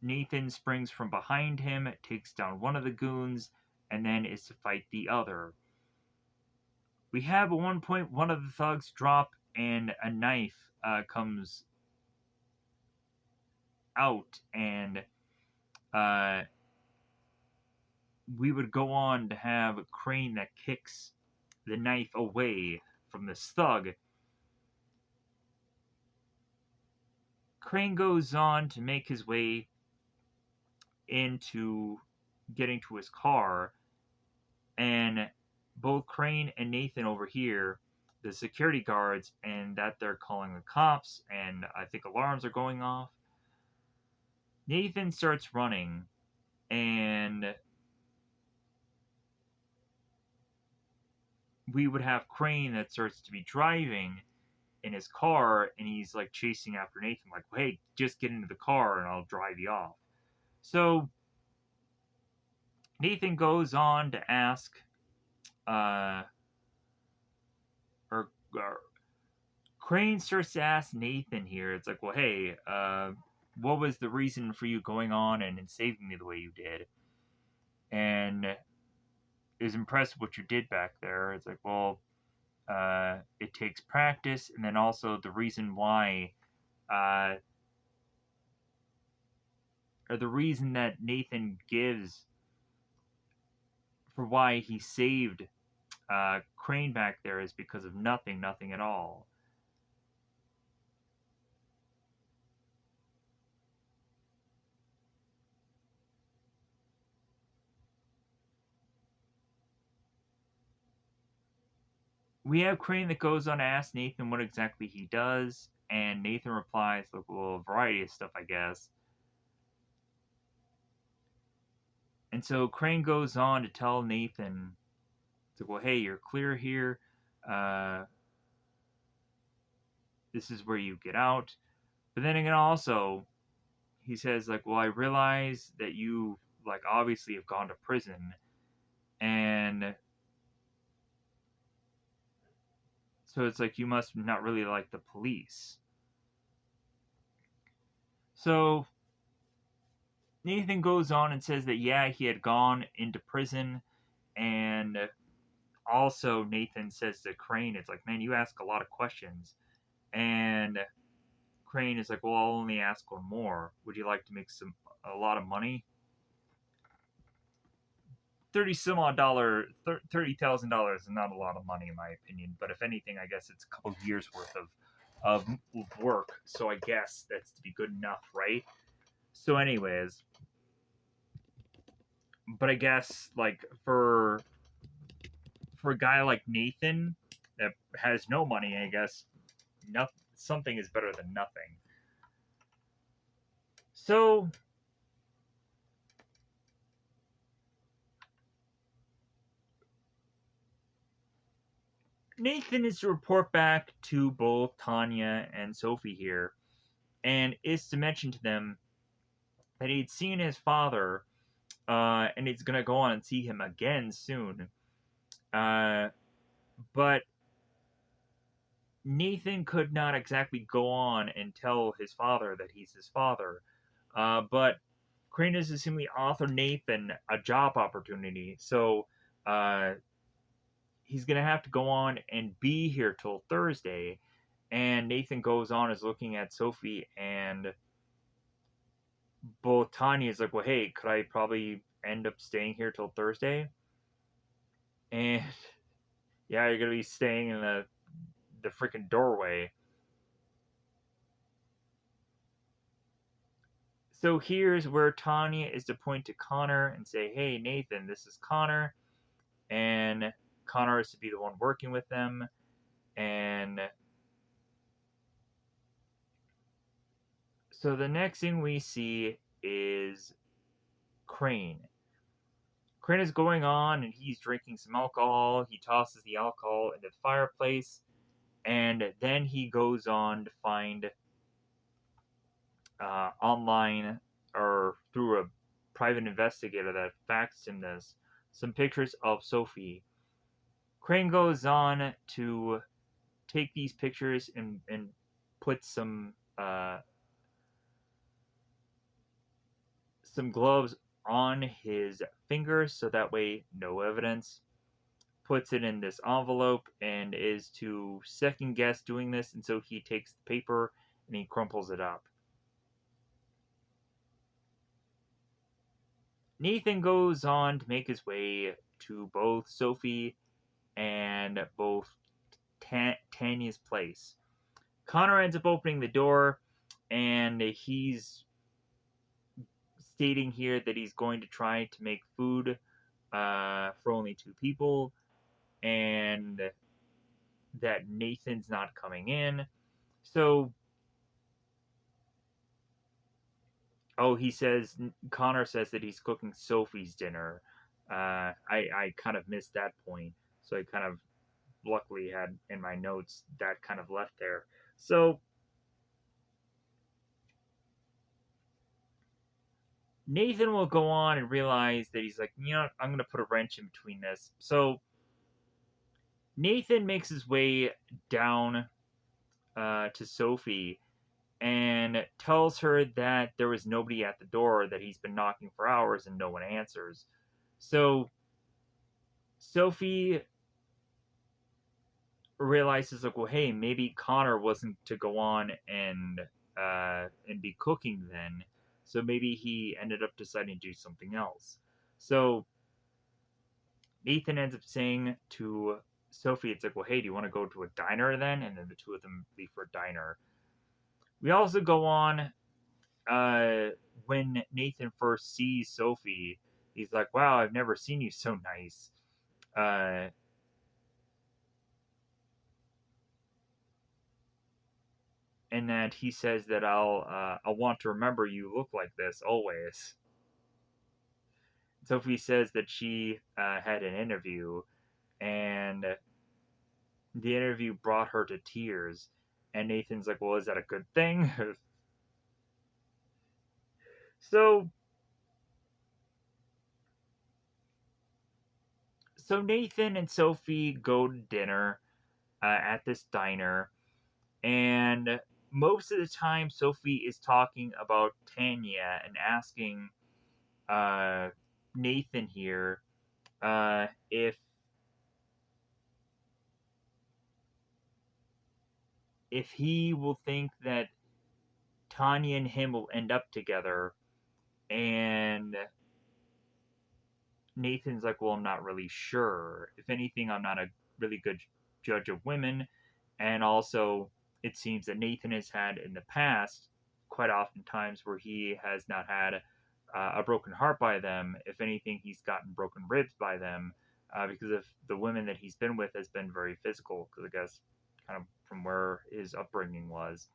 Nathan springs from behind him, takes down one of the goons, and then is to fight the other. We have at one point one of the thugs drop, and a knife comes out, and we would go on to have a Crane that kicks the knife away from this thug. Crane goes on to make his way into getting to his car, and both Crane and Nathan over here, the security guards, and that they're calling the cops, and I think alarms are going off. Nathan starts running, and we would have Crane that starts to be driving in his car, and he's like chasing after Nathan, like, hey, just get into the car and I'll drive you off. So Nathan goes on to ask, or Crane starts to ask Nathan here. It's like, well, hey, what was the reason for you going on and saving me the way you did? And is impressed with what you did back there. It's like, well, it takes practice, and then also the reason why, or the reason that Nathan gives for why he saved Crane back there is because of nothing at all. We have Crane that goes on to ask Nathan what exactly he does, and Nathan replies, like, well, a variety of stuff, I guess. And so Crane goes on to tell Nathan, like, well, hey, you're clear here. This is where you get out. But then again, also, he says, like, well, I realize that you, like, obviously have gone to prison. And so it's like, you must not really like the police. So Nathan goes on and says that, yeah, he had gone into prison. And also, Nathan says to Crane, it's like, man, you ask a lot of questions. And Crane is like, well, I'll only ask one more. Would you like to make a lot of money? $30,000 is not a lot of money in my opinion, but if anything, I guess it's a couple years worth of work. So I guess that's to be good enough, right? So, anyways, but I guess like for a guy like Nathan that has no money, I guess something is better than nothing. So Nathan is to report back to both Tanya and Sophie here, and is to mention to them that he'd seen his father, and he's gonna go on and see him again soon. But Nathan could not exactly go on and tell his father that he's his father. But Crane is to simply offer Nathan a job opportunity, so he's gonna have to go on and be here till Thursday. And Nathan goes on is looking at Sophie, and both Tanya is like, well, hey, could I probably end up staying here till Thursday? And yeah, you're gonna be staying in the freaking doorway. So here's where Tanya is to point to Connor and say, hey, Nathan, this is Connor. And Connor is to be the one working with them. And so the next thing we see is Crane. Crane is going on and he's drinking some alcohol. He tosses the alcohol into the fireplace. And then he goes on to find online or through a private investigator that faxed him this some pictures of Sophie. Crane goes on to take these pictures and put some gloves on his fingers so that way no evidence. Puts it in this envelope and is to second guess doing this, and so he takes the paper and he crumples it up. Nathan goes on to make his way to both Sophie and both Tanya's place. Connor ends up opening the door, and he's stating here that he's going to try to make food for only 2 people, and that Nathan's not coming in. So, he says, Connor says that he's cooking Sophie's dinner. I kind of missed that point, so I kind of luckily had in my notes that kind of left there. So, Nathan will go on and realize that he's like, I'm going to put a wrench in between this. So, Nathan makes his way down to Sophie and tells her that there was nobody at the door, that he's been knocking for hours and no one answers. So, Sophie realizes, like, well, hey, maybe Connor wasn't to go on and be cooking then. So maybe he ended up deciding to do something else. So Nathan ends up saying to Sophie, it's like, well, hey, do you want to go to a diner then? And then the 2 of them leave for a diner. We also go on, when Nathan first sees Sophie, he's like, wow, I've never seen you so nice. And that he says that I'll want to remember you look like this always. Sophie says that she had an interview, and the interview brought her to tears. And Nathan's like, well, is that a good thing? so so Nathan and Sophie go to dinner at this diner, and most of the time Sophie is talking about Tanya and asking Nathan here if he will think that Tanya and him will end up together. And Nathan's like, well, I'm not really sure. If anything, I'm not a really good judge of women. And also, it seems that Nathan has had in the past quite often times where he has not had a broken heart by them. If anything, he's gotten broken ribs by them because of the women that he's been with has been very physical. Because I guess kind of from where his upbringing was.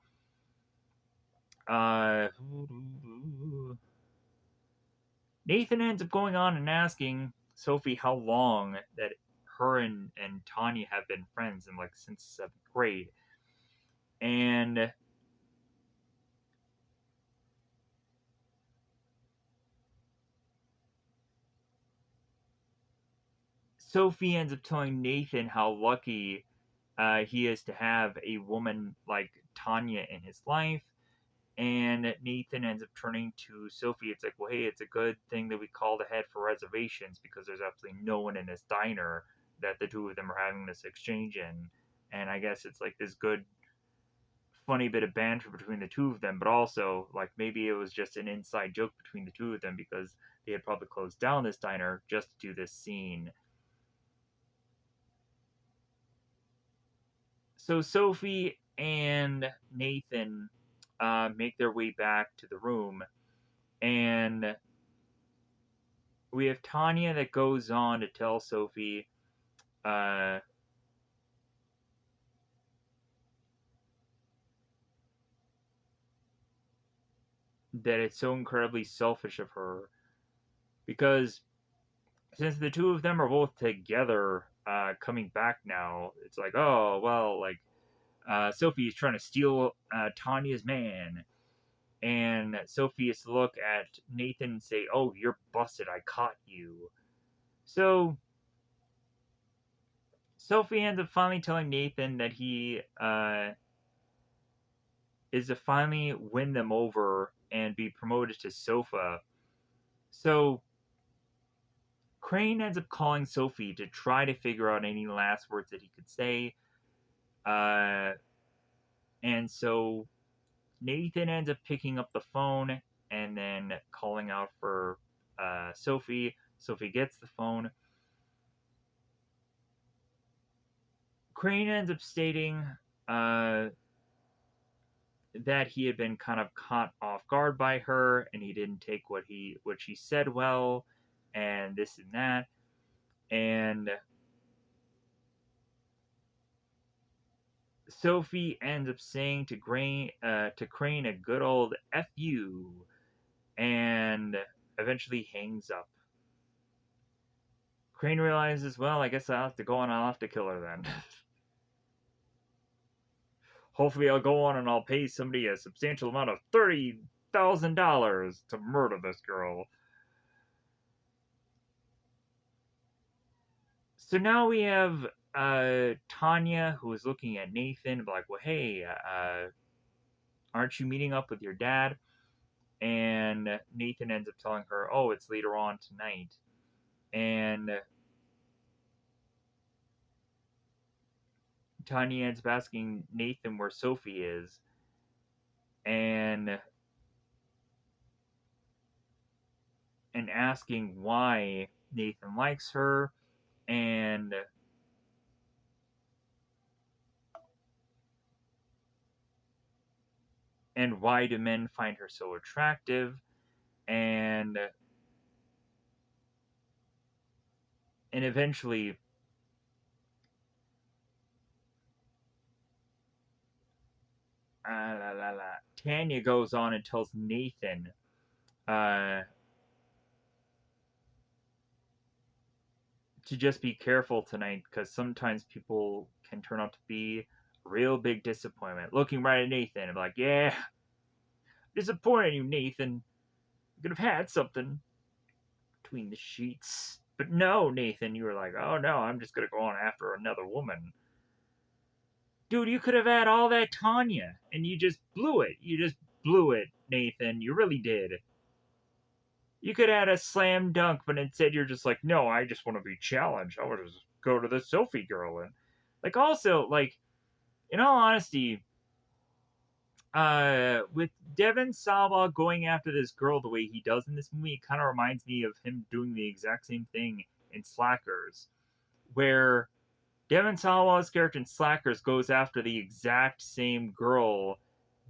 Nathan ends up going on and asking Sophie how long that her and Tanya have been friends, and like since 7th grade. And Sophie ends up telling Nathan how lucky he is to have a woman like Tanya in his life. And Nathan ends up turning to Sophie. It's like, well, hey, it's a good thing that we called ahead for reservations because there's absolutely no one in this diner that the 2 of them are having this exchange in. And I guess it's like this good, funny bit of banter between the 2 of them, but also, like, maybe it was just an inside joke between the 2 of them because they had probably closed down this diner just to do this scene. So Sophie and Nathan make their way back to the room, and we have Tanya that goes on to tell Sophie that it's so incredibly selfish of her because since the 2 of them are both together coming back now, it's like, oh, well, like, Sophie is trying to steal Tanya's man. And Sophie is to look at Nathan and say, oh, you're busted, I caught you. So Sophie ends up finally telling Nathan that he is to finally win them over and be promoted to Sofa. So Crane ends up calling Sophie to try to figure out any last words that he could say. Uh, and so Nathan ends up picking up the phone and then calling out for Sophie. Sophie gets the phone. Crane ends up stating uh, that he had been kind of caught off guard by her, and he didn't take what she said well, and this and that. And Sophie ends up saying to Crane a good old "f you," and eventually hangs up. Crane realizes, well, I guess I'll have to go on. I'll have to kill her then. Hopefully, I'll go on and I'll pay somebody a substantial amount of $30,000 to murder this girl. So now we have Tanya, who is looking at Nathan, like, well, hey, aren't you meeting up with your dad? And Nathan ends up telling her, oh, it's later on tonight. And Tanya ends up asking Nathan where Sophie is. And asking why Nathan likes her, and why do men find her so attractive, and eventually Tanya goes on and tells Nathan uh, to just be careful tonight because sometimes people can turn out to be a real big disappointment. Looking right at Nathan, I'm like, yeah, disappointed you, Nathan. You could have had something between the sheets. But no, Nathan, you were like, oh no, I'm just gonna go on after another woman. Dude, you could have had all that Tanya, and you just blew it. You just blew it, Nathan. You really did. You could have had a slam dunk, but instead you're just like, no, I just want to be challenged. I want to just go to the Sophie girl. And, like, also, like, in all honesty, with Devon Sawa going after this girl the way he does in this movie, it kind of reminds me of him doing the exact same thing in Slackers, where Devon Sawa's character in Slackers goes after the exact same girl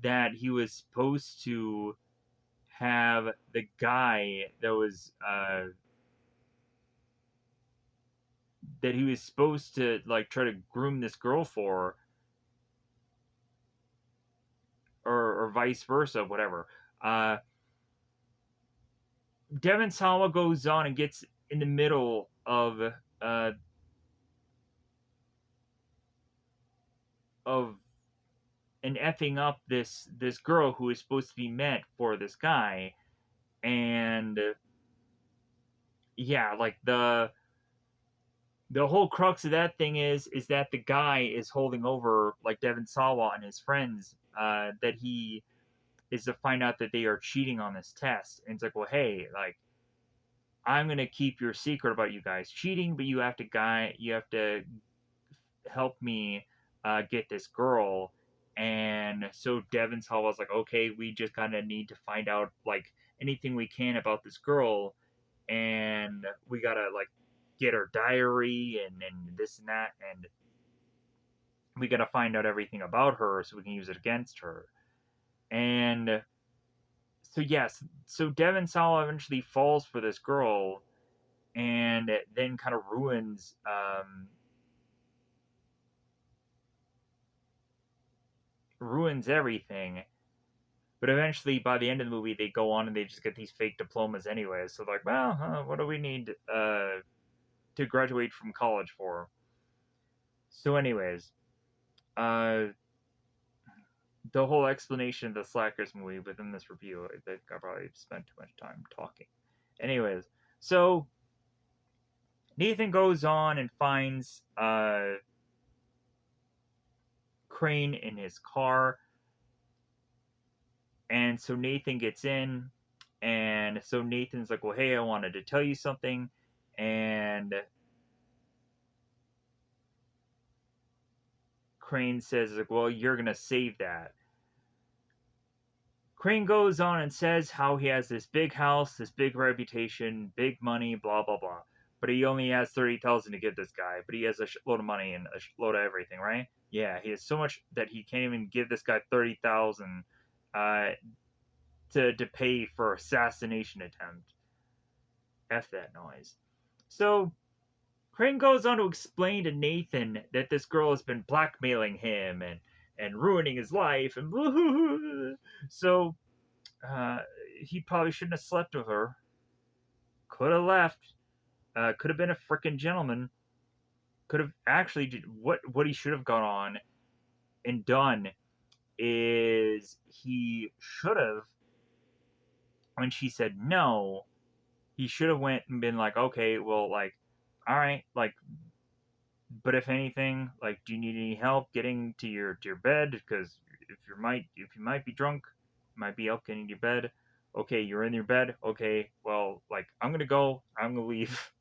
that he was supposed to have the guy that he was supposed to like try to groom this girl for, or vice versa, whatever. Uh, Devon Sawa goes on and gets in the middle uh, of and effing up this girl who is supposed to be met for this guy, and yeah, like the whole crux of that thing is that the guy is holding over like Devon Sawa and his friends, that he is to find out that they are cheating on this test. And it's like, well, hey, like, I'm gonna keep your secret about you guys cheating, but you have to help me get this girl. And so Devon Sawa was like, okay, we just kind of need to find out like anything we can about this girl, and we gotta like get her diary and this and that, and we gotta find out everything about her so we can use it against her. And so yes, so Devon Sawa eventually falls for this girl, and then kind of ruins everything. But eventually, by the end of the movie, they go on and they just get these fake diplomas anyway. So like, well, what do we need to graduate from college for? So, anyways, uh, the whole explanation of the Slackers movie within this review, I think I probably spent too much time talking. Anyways, so Nathan goes on and finds Crane in his car, and so Nathan gets in, and so Nathan's like, "Well, hey, I wanted to tell you something," and Crane says, "Like, well, you're gonna save that." Crane goes on and says how he has this big house, this big reputation, big money, blah blah blah. But he only has 30,000 to give this guy. But he has a load of money and a load of everything, right? Yeah, he has so much that he can't even give this guy 30,000 uh, to pay for assassination attempt. F that noise. So Crane goes on to explain to Nathan that this girl has been blackmailing him and ruining his life and blah, blah, blah. So uh, he probably shouldn't have slept with her. Could have left. Could have been a freaking gentleman. Could have actually what he should have gone on and done is he should have, when she said no, he should have went and been like, okay, well, like, all right, like, but if anything, like, do you need any help getting to your bed? Because if you might be drunk, might be help getting to your bed. Okay, you're in your bed. Okay, well, like, I'm gonna go. I'm gonna leave,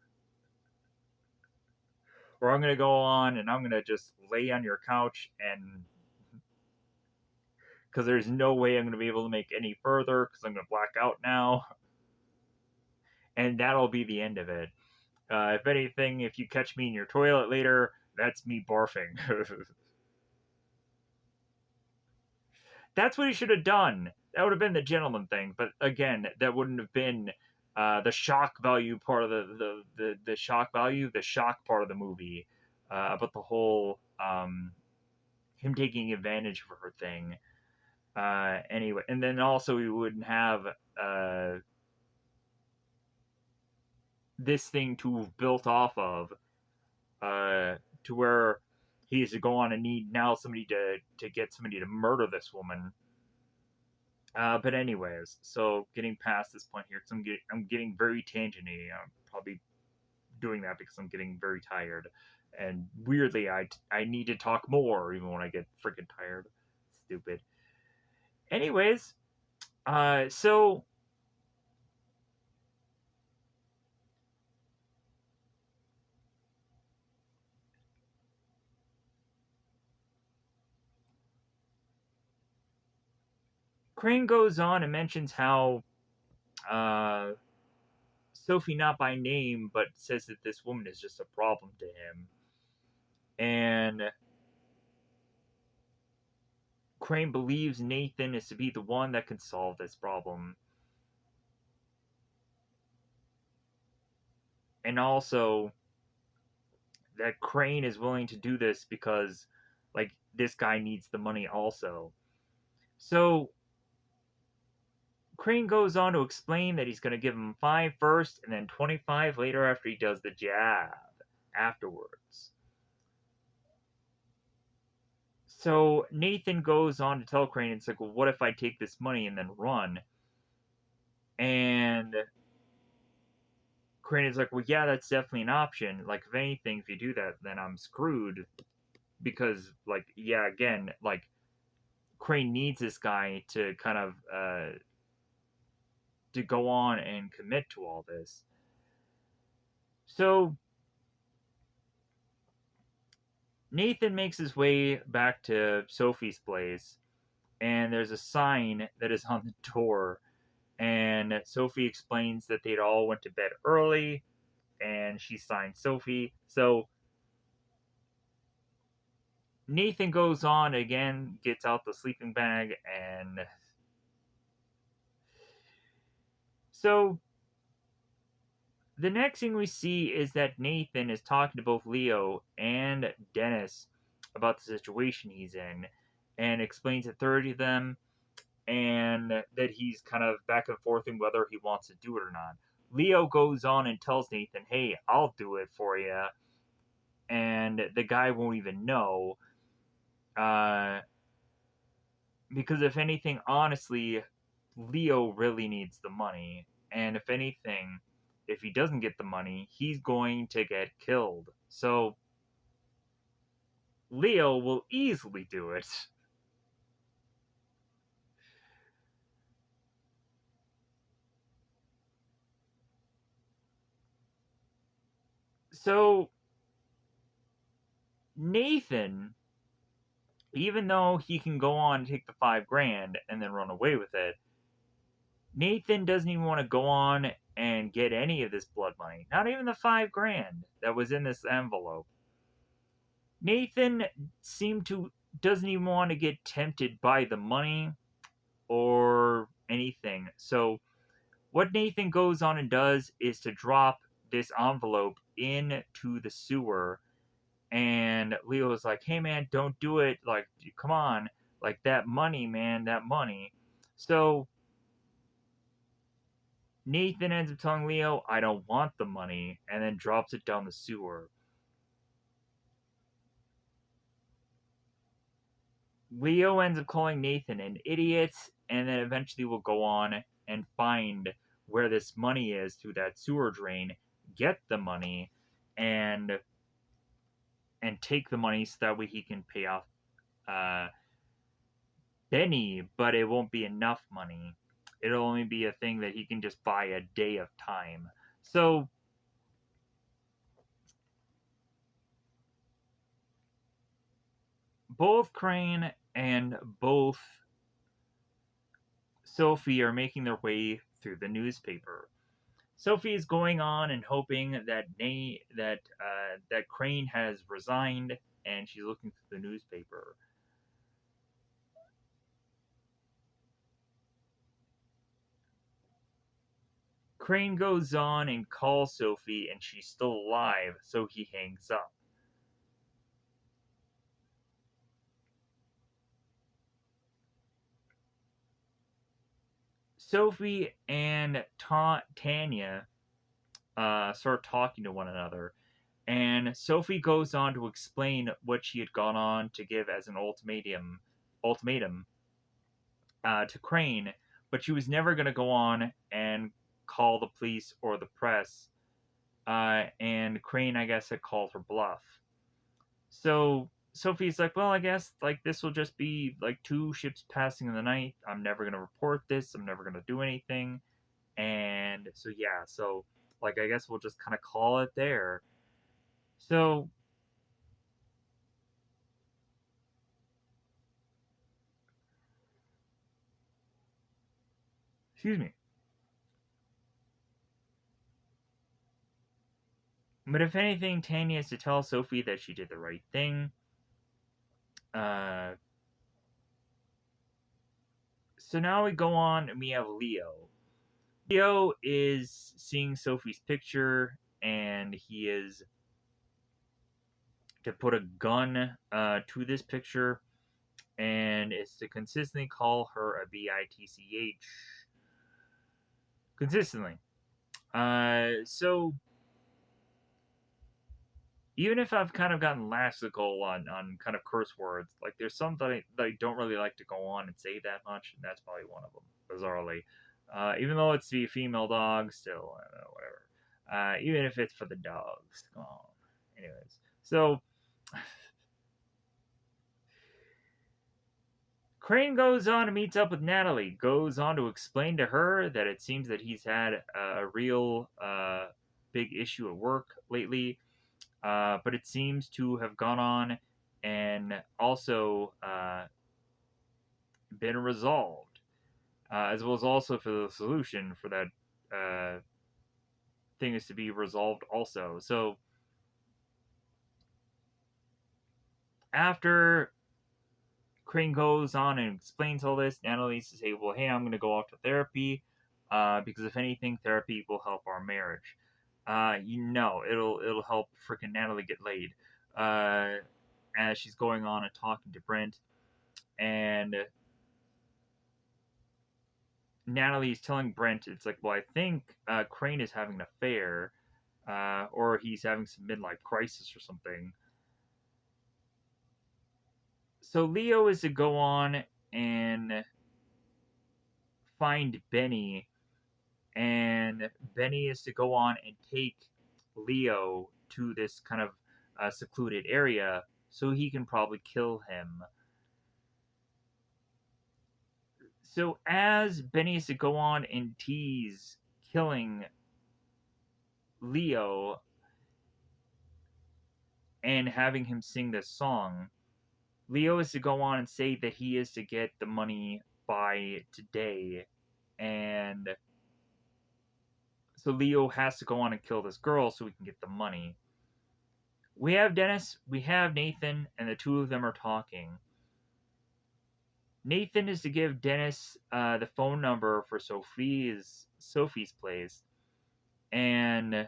or I'm gonna go on and I'm gonna just lay on your couch and because there's no way I'm gonna be able to make any further because I'm gonna black out now, and that'll be the end of it. If anything, if you catch me in your toilet later, that's me barfing. That's what he should have done. That would have been the gentleman thing. But again, that wouldn't have been the shock value part of the shock value, the shock part of the movie about the whole him taking advantage of her thing. Anyway, and then also we wouldn't have this thing to have built off of to where he is to go on and need now somebody to get somebody to murder this woman. But anyways, so getting past this point here, because I'm getting very tangenty. I'm probably doing that because I'm getting very tired, and weirdly, I need to talk more even when I get freaking tired. Stupid. Anyways, so Crane goes on and mentions how uh, Sophie, not by name, but says that this woman is just a problem to him, and Crane believes Nathan is to be the one that can solve this problem. And also that Crane is willing to do this because like this guy needs the money also. So Crane goes on to explain that he's going to give him 5 first and then 25 later after he does the jab afterwards. So Nathan goes on to tell Crane, it's like, well, what if I take this money and then run? And Crane is like, well, yeah, that's definitely an option. Like, if anything, if you do that, then I'm screwed. Because, like, yeah, again, like, Crane needs this guy to kind of to go on and commit to all this. So Nathan makes his way back to Sophie's place, and there's a sign that is on the door. And Sophie explains that they'd all went to bed early, and she signed Sophie. So Nathan goes on again, gets out the sleeping bag, and so the next thing we see is that Nathan is talking to both Leo and Dennis about the situation he's in and explains it thoroughly to them and that he's kind of back and forth in whether he wants to do it or not. Leo goes on and tells Nathan, hey, I'll do it for you. And the guy won't even know. Uh, because if anything, honestly, Leo really needs the money. And if anything, if he doesn't get the money, he's going to get killed. So Leo will easily do it. So Nathan, even though he can go on and take the 5 grand and then run away with it, Nathan doesn't even want to go on and get any of this blood money. Not even the 5 grand that was in this envelope. Nathan seemed to doesn't even want to get tempted by the money or anything. So what Nathan goes on and does is to drop this envelope into the sewer, and Leo's like, "Hey man, don't do it. Like, come on. Like that money, man, that money." So Nathan ends up telling Leo, "I don't want the money," and then drops it down the sewer. Leo ends up calling Nathan an idiot, and then eventually will go on and find where this money is through that sewer drain, get the money, and take the money so that way he can pay off uh, Benny, but it won't be enough money. It'll only be a thing that he can just buy a day of time. So both Crane and both Sophie are making their way through the newspaper. Sophie is going on and hoping that Crane has resigned, and she's looking through the newspaper. Crane goes on and calls Sophie, and she's still alive, so he hangs up. Sophie and Tanya start talking to one another, and Sophie goes on to explain what she had gone on to give as an ultimatum to Crane, but she was never going to go on and call the police or the press. And Crane, I guess, had called her bluff. So Sophie's like, well, I guess like this will just be like 2 ships passing in the night. I'm never gonna report this. I'm never gonna do anything. And so yeah, so like I guess we'll just kind of call it there. So excuse me. But if anything, Tanya has to tell Sophie that she did the right thing. Uh, so now we go on and we have Leo. Leo is seeing Sophie's picture, and he is to put a gun to this picture, and is to consistently call her a bitch consistently. So even if I've kind of gotten laxical on kind of curse words, like there's some that I don't really like to go on and say that much, and that's probably one of them, bizarrely. Even though it's the female dog, still, whatever. Even if it's for the dogs. Come on. Anyways, so Crane goes on and meets up with Natalie, goes on to explain to her that it seems that he's had a real big issue at work lately, but it seems to have gone on and also been resolved, as well as also for the solution for that thing is to be resolved also. So after Crane goes on and explains all this, Natalie says, "Hey, well, hey, I'm going to go off to therapy because if anything, therapy will help our marriage." It'll help freaking Natalie get laid. Uh, as she's going on and talking to Brent, and Natalie's telling Brent, it's like, well, I think Crane is having an affair, or he's having some midlife crisis or something. So Leo is to go on and find Benny and Benny is to go on and take Leo to this kind of secluded area so he can probably kill him. So as Benny is to go on and tease killing Leo and having him sing this song, Leo is to go on and say that he is to get the money by today. And so Leo has to go on and kill this girl so we can get the money. We have Dennis, we have Nathan, and the two of them are talking. Nathan is to give Dennis the phone number for Sophie's place, and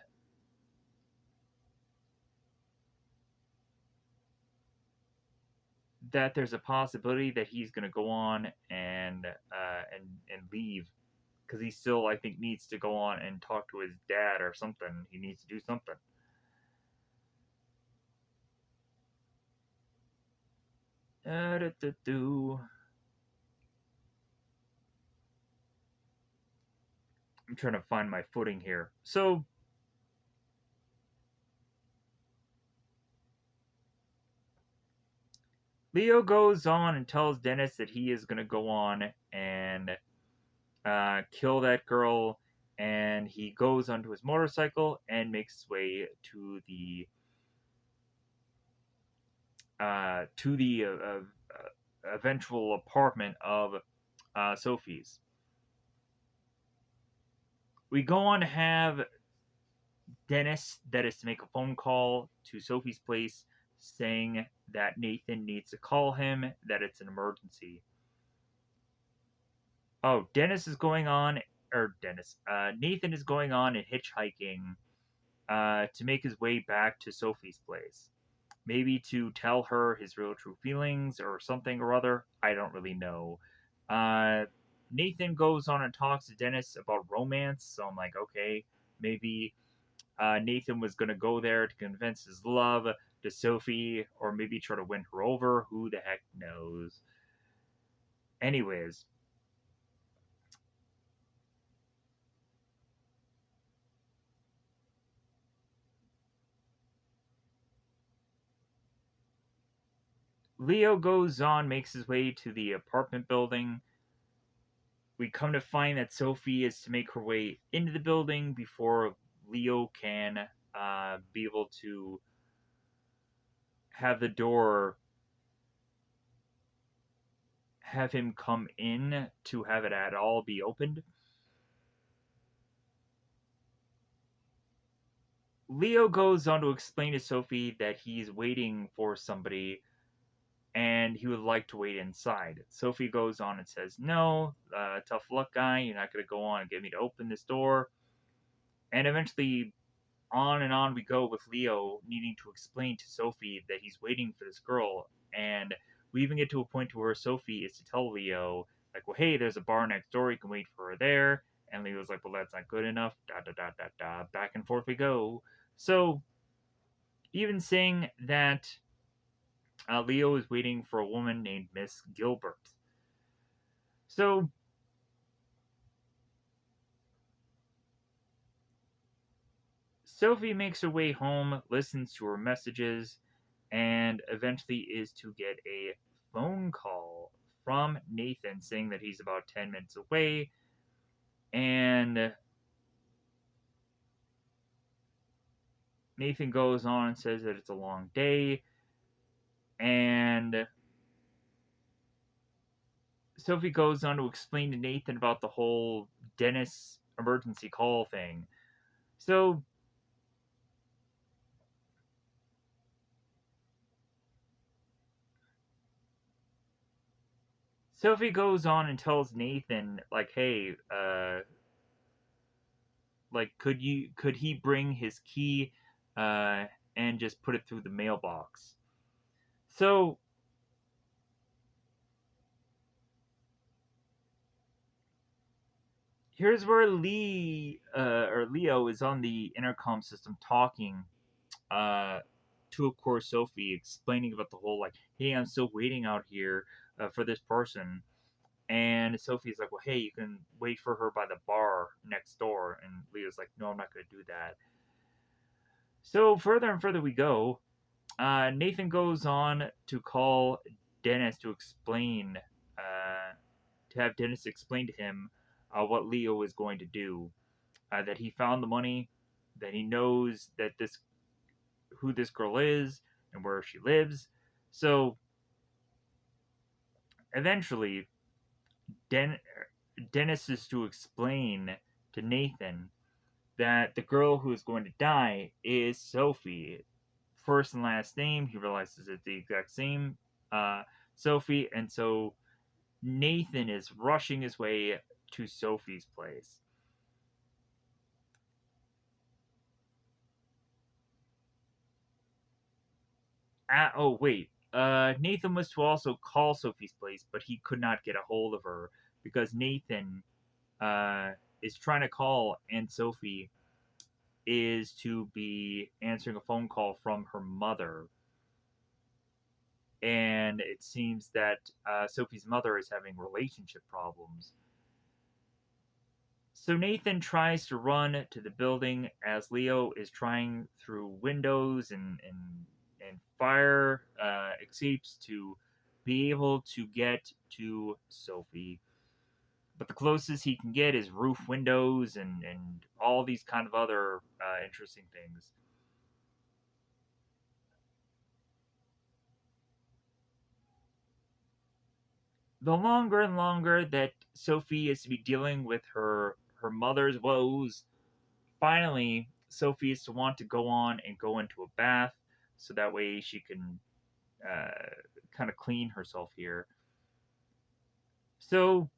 that there's a possibility that he's going to go on and leave because he still, I think, needs to go on and talk to his dad or something. He needs to do something. I'm trying to find my footing here. So Leo goes on and tells Dennis that he is going to go on and kill that girl, and he goes onto his motorcycle and makes his way to the eventual apartment of Sophie's. We go on to have Dennis that is to make a phone call to Sophie's place saying that Nathan needs to call him, that it's an emergency. Oh, Dennis is going on, or Dennis, Nathan is going on and hitchhiking to make his way back to Sophie's place. Maybe to tell her his real true feelings or something or other. I don't really know. Uh, Nathan goes on and talks to Dennis about romance, so I'm like, okay, maybe Nathan was going to go there to convince his love to Sophie, or maybe try to win her over. Who the heck knows? Anyways, Leo goes on, makes his way to the apartment building. We come to find that Sophie is to make her way into the building before Leo can be able to have the door have him come in to have it at all be opened. Leo goes on to explain to Sophie that he's waiting for somebody and he would like to wait inside. Sophie goes on and says, no, tough luck, guy. You're not going to go on and get me to open this door. And eventually, on and on we go with Leo needing to explain to Sophie that he's waiting for this girl. And we even get to a point where Sophie is to tell Leo, like, well, hey, there's a bar next door. You can wait for her there. And Leo's like, well, that's not good enough. Da da da da da. Back and forth we go. So, even saying that Leo is waiting for a woman named Miss Gilbert. So, Sophie makes her way home, listens to her messages, and eventually is to get a phone call from Nathan saying that he's about 10 minutes away. And Nathan goes on and says that it's a long day. And Sophie goes on to explain to Nathan about the whole Dennis emergency call thing. So Sophie goes on and tells Nathan, like, hey, like, could he bring his key uh, and just put it through the mailbox? So here's where Leo is on the intercom system talking uh, to, of course, Sophie, explaining about the whole like, hey, I'm still waiting out here for this person. And Sophie's like, well, hey, you can wait for her by the bar next door. And Leo's like, no, I'm not going to do that. So further and further we go. Nathan goes on to call Dennis to explain, to have Dennis explain to him what Leo is going to do. That he found the money, that he knows that this who this girl is and where she lives. So eventually, Den- Dennis is to explain to Nathan that the girl who is going to die is Sophie. First and last name, he realizes it's the exact same uh, Sophie, and so Nathan is rushing his way to Sophie's place. Oh, wait. Nathan was to also call Sophie's place, but he could not get a hold of her because Nathan uh, is trying to call, and Sophie is to be answering a phone call from her mother. And it seems that Sophie's mother is having relationship problems. So Nathan tries to run to the building as Leo is trying through windows and fire escapes to be able to get to Sophie. But the closest he can get is roof windows and all these kind of other interesting things. The longer and longer that Sophie is to be dealing with her mother's woes, finally Sophie is to want to go on and go into a bath so that way she can uh, kind of clean herself here. So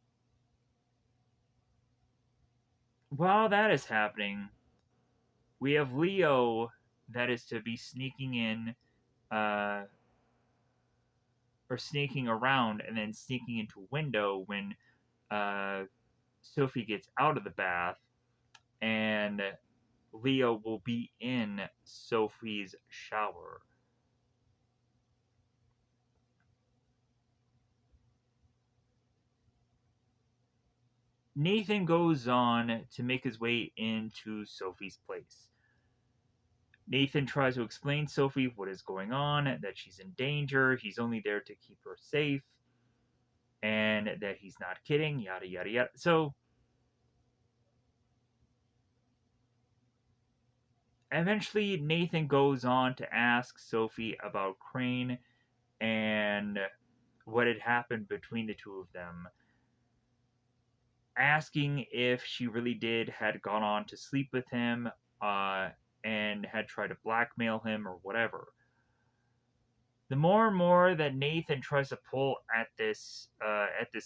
while that is happening, we have Leo that is to be sneaking in uh, or sneaking around and then sneaking into a window when uh, Sophie gets out of the bath, and Leo will be in Sophie's shower. Nathan goes on to make his way into Sophie's place. Nathan tries to explain to Sophie what is going on, that she's in danger, he's only there to keep her safe, and that he's not kidding, yada yada yada. So eventually Nathan goes on to ask Sophie about Crane and what had happened between the two of them, asking if she really did had gone on to sleep with him uh, and had tried to blackmail him or whatever. The more and more that Nathan tries to pull at this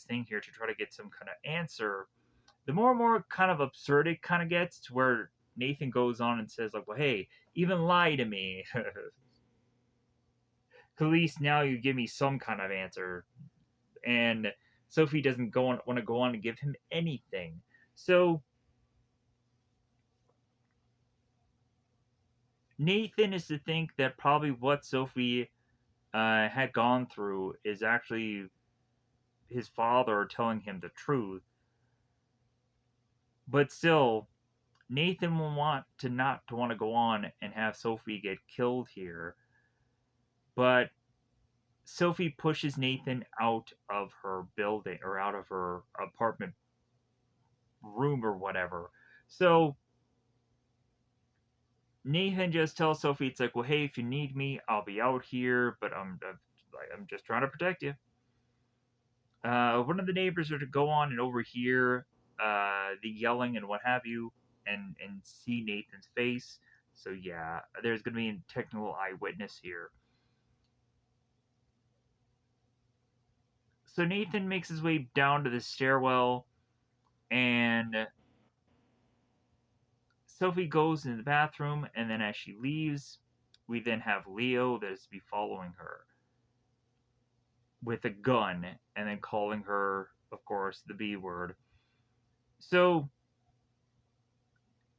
thing here to try to get some kind of answer, the more and more kind of absurd it kind of gets to where Nathan goes on and says like, "Well, hey, even lie to me. At least now you give me some kind of answer." And Sophie doesn't go on want to go on to give him anything. So Nathan is to think that probably what Sophie had gone through is actually his father telling him the truth. But still, Nathan will want to not to want to go on and have Sophie get killed here. But Sophie pushes Nathan out of her building or out of her apartment room or whatever. So Nathan just tells Sophie, it's like, well, hey, if you need me, I'll be out here, but I'm just trying to protect you. One of the neighbors are to go on and overhear the yelling and what have you, and see Nathan's face. So yeah, there's gonna be a technical eyewitness here. So Nathan makes his way down to the stairwell, and Sophie goes in the bathroom, and then as she leaves, we then have Leo that is to be following her with a gun, and then calling her, of course, the B word. So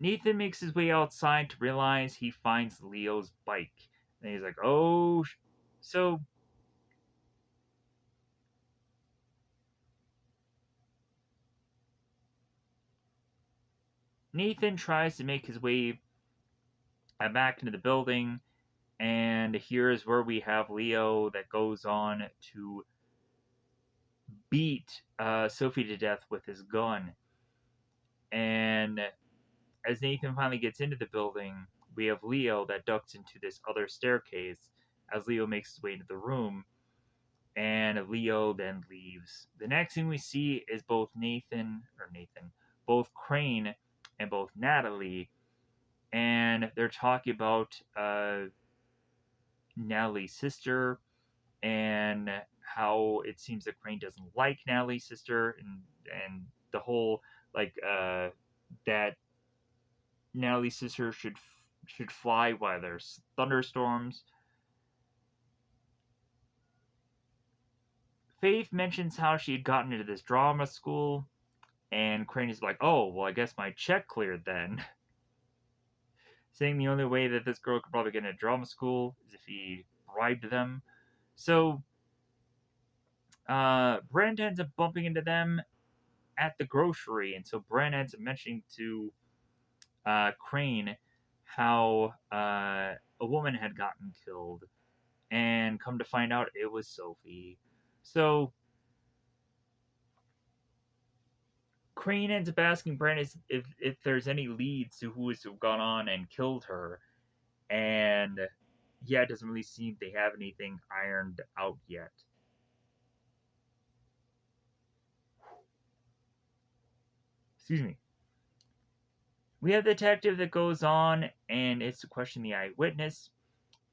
Nathan makes his way outside to realize he finds Leo's bike. And he's like, oh. So Nathan tries to make his way back into the building, and here's where we have Leo that goes on to beat Sophie to death with his gun. And as Nathan finally gets into the building, we have Leo that ducks into this other staircase as Leo makes his way into the room, and Leo then leaves. The next thing we see is both Crane and both Natalie, and they're talking about Natalie's sister and how it seems that Crane doesn't like Natalie's sister, and the whole that Natalie's sister should fly while there's thunderstorms. Faith mentions how she had gotten into this drama school, and Crane is like, "Oh, well, I guess my check cleared then." Saying the only way that this girl could probably get into drama school is if he bribed them. So, Brent ends up bumping into them at the grocery, and so Brent ends up mentioning to Crane how a woman had gotten killed, and come to find out it was Sophie. So Crane ends up asking Brent if there's any leads to who is to have gone on and killed her, and yeah, it doesn't really seem they have anything ironed out yet. Excuse me. We have the detective that goes on and it's to question the eyewitness,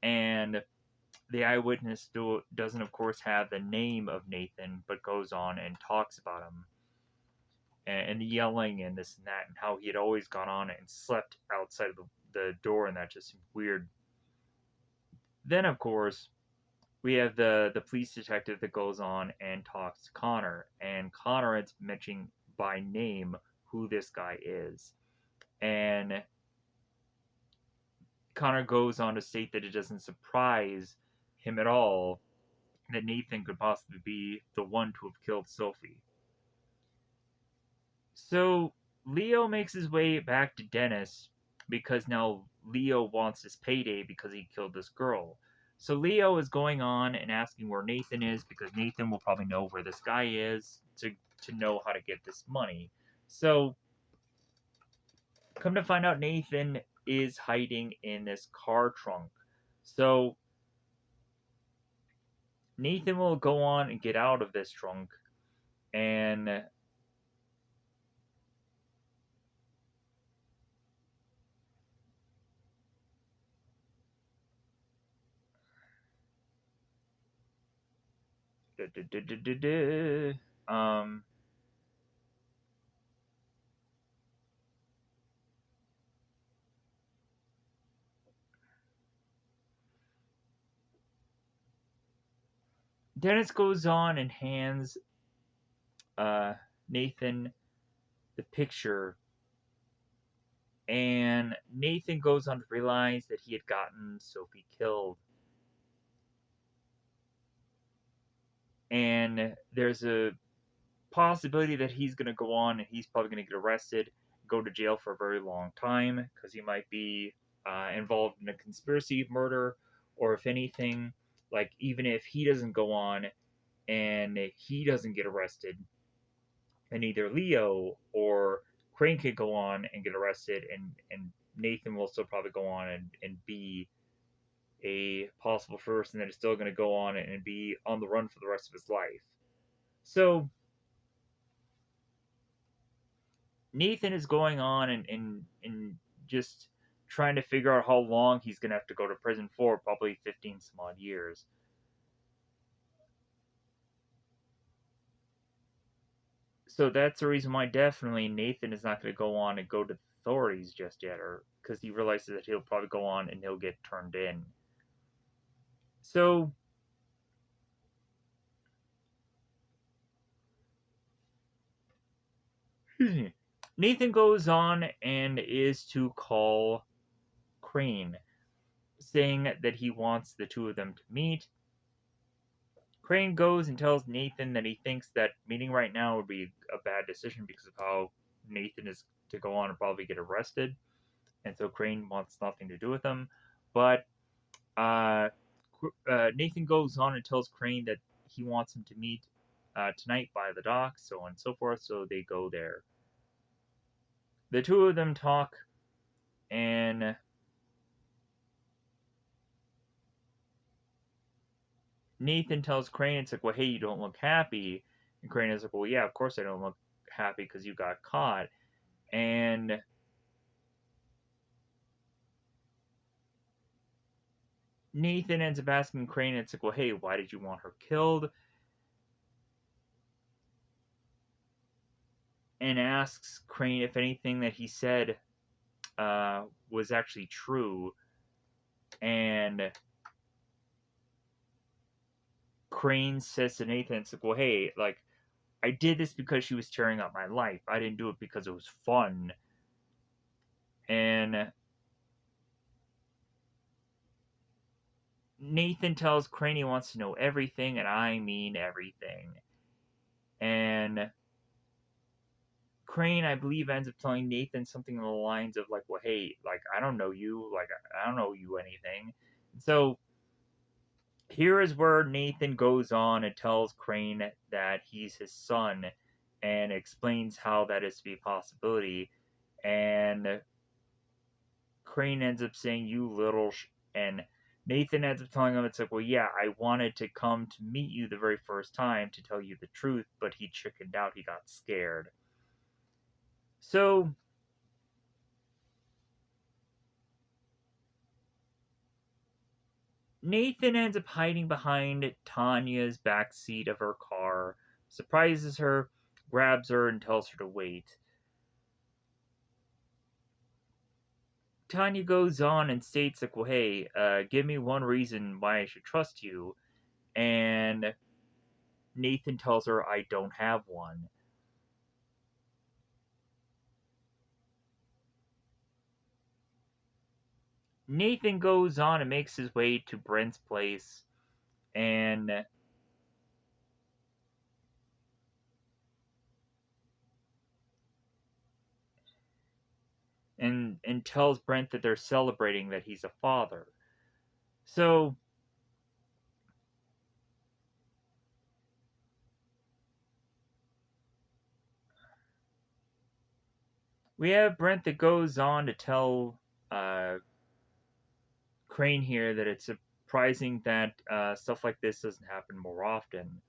and the eyewitness doesn't, of course, have the name of Nathan, but goes on and talks about him and the yelling and this and that, and how he had always gone on and slept outside of the door, and that just seemed weird. Then, of course, we have the police detective that goes on and talks to Connor, and Connor is mentioning by name who this guy is. And Connor goes on to state that it doesn't surprise him at all that Nathan could possibly be the one to have killed Sophie. So Leo makes his way back to Dennis because now Leo wants his payday because he killed this girl. So Leo is going on and asking where Nathan is because Nathan will probably know where this guy is to know how to get this money. So come to find out Nathan is hiding in this car trunk. So Nathan will go on and get out of this trunk and um Dennis goes on and hands Nathan the picture, and Nathan goes on to realize that he had gotten Sophie killed. And there's a possibility that he's going to go on and he's probably going to get arrested, go to jail for a very long time because he might be involved in a conspiracy of murder, or if anything, like even if he doesn't go on and he doesn't get arrested, and either Leo or Crane could go on and get arrested, and Nathan will still probably go on and be a possible person that is still going to go on and be on the run for the rest of his life. So Nathan is going on and just trying to figure out how long he's going to have to go to prison for, probably 15 some odd years. So that's the reason why definitely Nathan is not going to go on and go to the authorities just yet, or because he realizes that he'll probably go on and he'll get turned in. So Nathan goes on and is to call Crane, saying that he wants the two of them to meet. Crane goes and tells Nathan that he thinks that meeting right now would be a bad decision because of how Nathan is to go on and probably get arrested, and so Crane wants nothing to do with him. But uh, Nathan goes on and tells Crane that he wants him to meet tonight by the dock, so on and so forth. So they go there. The two of them talk, and Nathan tells Crane, it's like, well, hey, you don't look happy. And Crane is like, well, yeah, of course I don't look happy because you got caught. And Nathan ends up asking Crane, it's like, well, hey, why did you want her killed? And asks Crane if anything that he said was actually true. And Crane says to Nathan, it's like, well, hey, like, I did this because she was tearing up my life. I didn't do it because it was fun. And Nathan tells Crane he wants to know everything, and I mean everything. And Crane, I believe, ends up telling Nathan something along the lines of, like, well, hey, like, I don't know you. Like, I don't know you anything. So here is where Nathan goes on and tells Crane that he's his son and explains how that is to be a possibility. And Crane ends up saying, you little and Nathan ends up telling him, it's like, well, yeah, I wanted to come to meet you the very first time to tell you the truth, but he chickened out. He got scared. So Nathan ends up hiding behind Tanya's back seat of her car, surprises her, grabs her, and tells her to wait. Tanya goes on and states, like, well, hey, give me one reason why I should trust you. And Nathan tells her, I don't have one. Nathan goes on and makes his way to Brent's place and and tells Brent that they're celebrating that he's a father. So we have Brent that goes on to tell uh, Crane here that it's surprising that stuff like this doesn't happen more often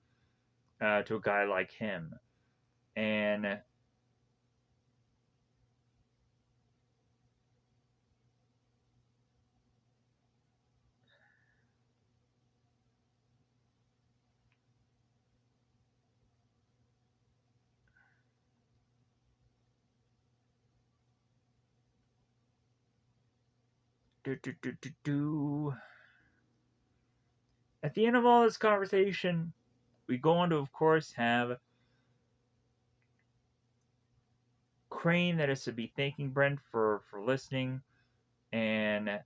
to a guy like him. And do, do, do, do, do. At the end of all this conversation, we go on to, of course, have Crane that is to be thanking Brent for listening, and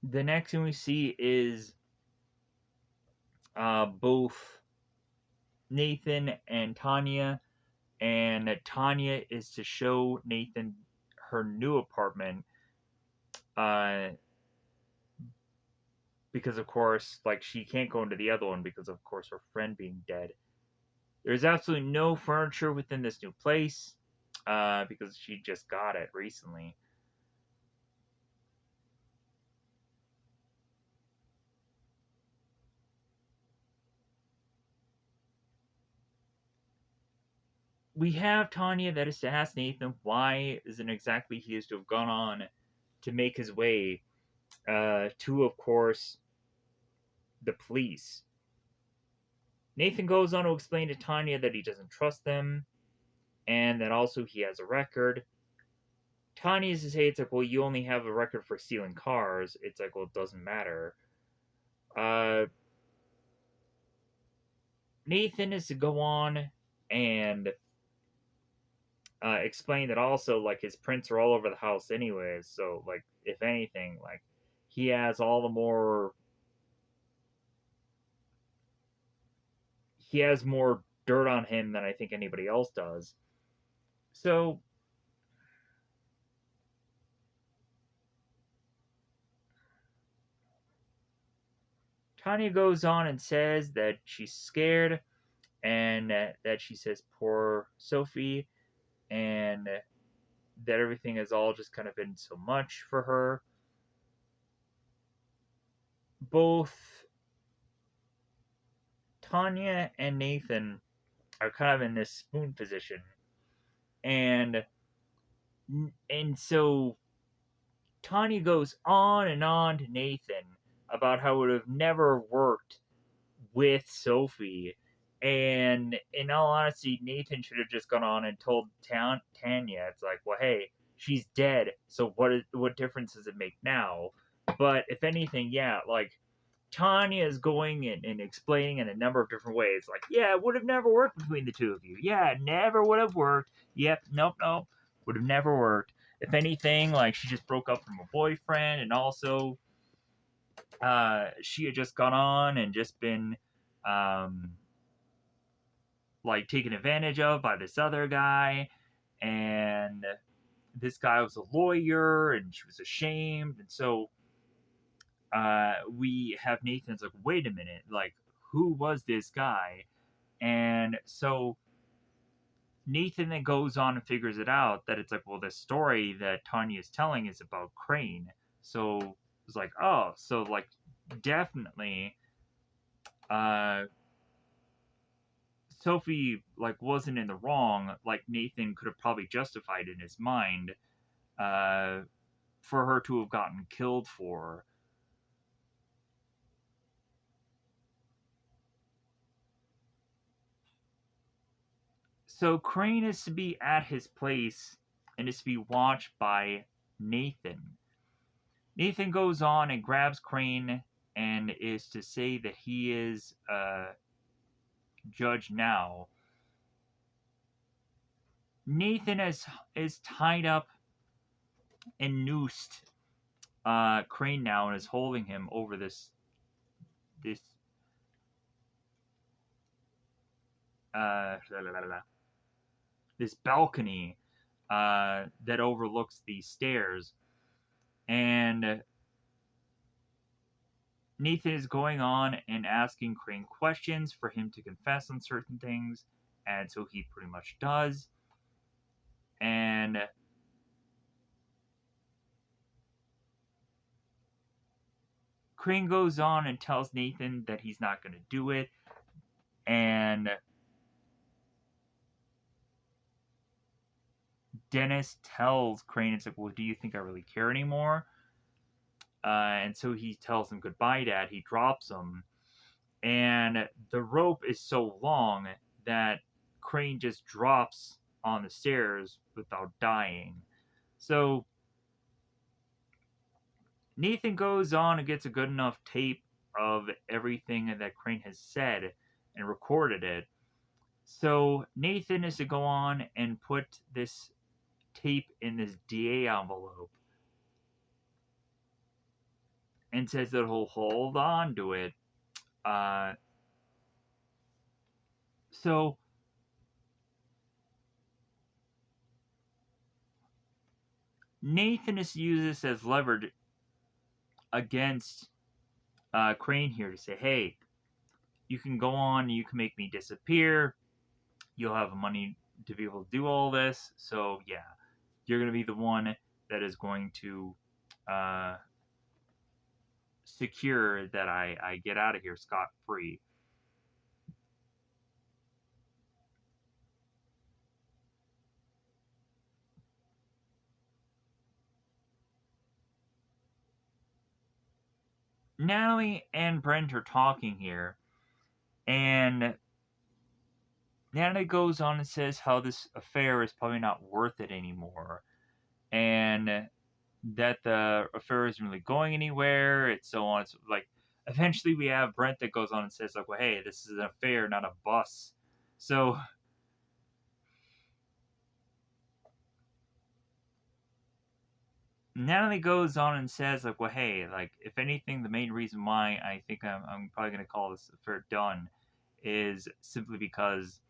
the next thing we see is both Nathan and Tanya, and Tanya is to show Nathan her new apartment, uh, because of course, like she can't go into the other one because of course her friend being dead. There's absolutely no furniture within this new place, because she just got it recently. We have Tanya that is to ask Nathan why isn't exactly he is to have gone on to make his way to, of course, the police. Nathan goes on to explain to Tanya that he doesn't trust them and that also he has a record. Tanya is to say, it's like, well, you only have a record for stealing cars. It's like, well, it doesn't matter. Uh, Nathan is to go on and explain that also, like, his prints are all over the house anyways. So, like, if anything, like, he has all the more he has more dirt on him than I think anybody else does. So Tanya goes on and says that she's scared and that she says poor Sophie and that everything has all just kind of been so much for her. Both Tanya and Nathan are kind of in this spoon position, and so Tanya goes on and on to Nathan about how it would have never worked with Sophie. And in all honesty, Nathan should have just gone on and told Tanya, it's like, well, hey, she's dead, so what difference does it make now? But if anything, yeah, like Tanya is going and explaining in a number of different ways, like, yeah, it would have never worked between the two of you. Yeah, it never would have worked. Yep, nope, would have never worked. If anything, like she just broke up from a boyfriend, and also she had just gone on and just been um, like taken advantage of by this other guy, and this guy was a lawyer, and she was ashamed, and so we have Nathan's like, wait a minute, like who was this guy? And so Nathan then goes on and figures it out that it's like, well, the story that Tanya is telling is about Crane. So it's like, oh, so like definitely uh Sophie like wasn't in the wrong, like Nathan could have probably justified in his mind uh for her to have gotten killed for. So Crane is to be at his place and is to be watched by Nathan. Nathan goes on and grabs Crane and is to say that he is judge now. Nathan is tied up and noosed Crane now and is holding him over this la, la, la, this balcony that overlooks these stairs, and Nathan is going on and asking Crane questions for him to confess on certain things, and so he pretty much does. And Crane goes on and tells Nathan that he's not going to do it, and Dennis tells Crane, it's like, well, do you think I really care anymore? And so he tells him goodbye, Dad. He drops him, and the rope is so long that Crane just drops on the stairs without dying. So Nathan goes on and gets a good enough tape of everything that Crane has said and recorded it. So Nathan is to go on and put this tape in this DA envelope and says that he'll hold on to it. Uh, so Nathan is to use this as leverage against Crane here to say, hey, you can go on, you can make me disappear, you'll have money to be able to do all this. So yeah, you're going to be the one that is going to uh, secure that I get out of here scot free. Natalie and Brent are talking here, and Natalie goes on and says how this affair is probably not worth it anymore, and that the affair isn't really going anywhere. It's so on. It's like eventually we have Brent that goes on and says like, "Well, hey, this is an affair, not a bus." So Natalie goes on and says like, "Well, hey, like if anything, the main reason why I think I'm probably gonna call this affair done is simply because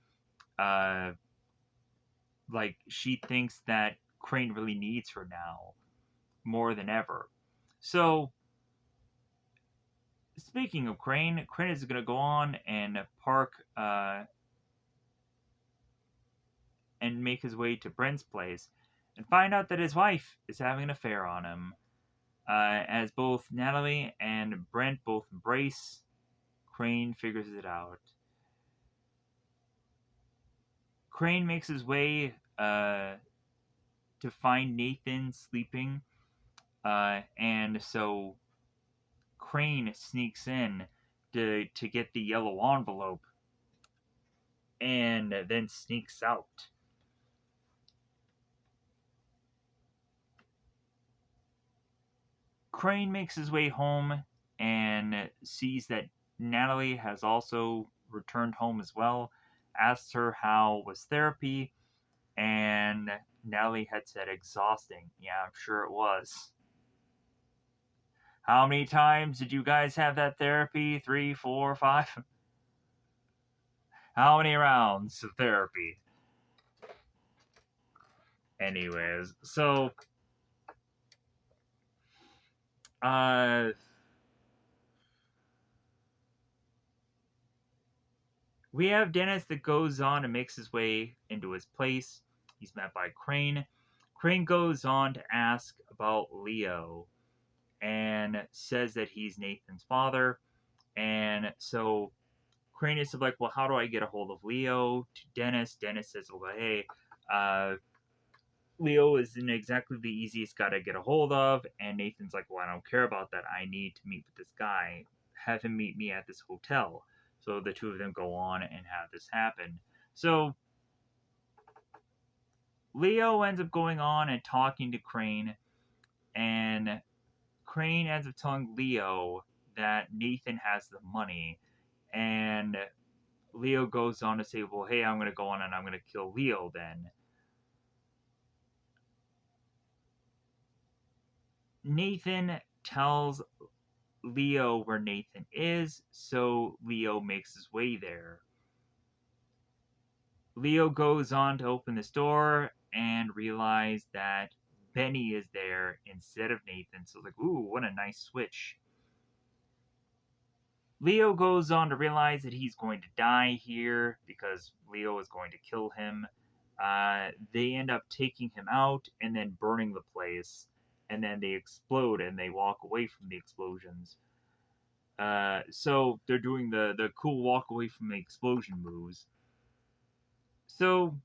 like she thinks that Crane really needs her now more than ever. So speaking of Crane, Crane is going to go on and park and make his way to Brent's place and find out that his wife is having an affair on him. As both Natalie and Brent both embrace, Crane figures it out. Crane makes his way to find Nathan sleeping, and so Crane sneaks in to get the yellow envelope and then sneaks out. Crane makes his way home and sees that Natalie has also returned home as well, asks her how was therapy, and Natalie had said exhausting. Yeah, I'm sure it was. How many times did you guys have that therapy? 3, 4, 5? How many rounds of therapy? Anyways, so uh we have Dennis that goes on and makes his way into his place. He's met by Crane. Crane goes on to ask about Leo and says that he's Nathan's father. And so Crane is like, well, how do I get a hold of Leo? To Dennis. Dennis says, well, hey, uh, Leo isn't exactly the easiest guy to get a hold of. And Nathan's like, well, I don't care about that. I need to meet with this guy. Have him meet me at this hotel. So the two of them go on and have this happen. So Leo ends up going on and talking to Crane, and Crane ends up telling Leo that Nathan has the money, and Leo goes on to say, well, hey, I'm going to go on and I'm going to kill Leo then. Nathan tells Leo where Nathan is, so Leo makes his way there. Leo goes on to open this door and realize that Benny is there instead of Nathan. So, like, ooh, what a nice switch. Leo goes on to realize that he's going to die here because Leo is going to kill him. They end up taking him out and then burning the place, and then they explode and they walk away from the explosions. So they're doing the cool walk away from the explosion moves. So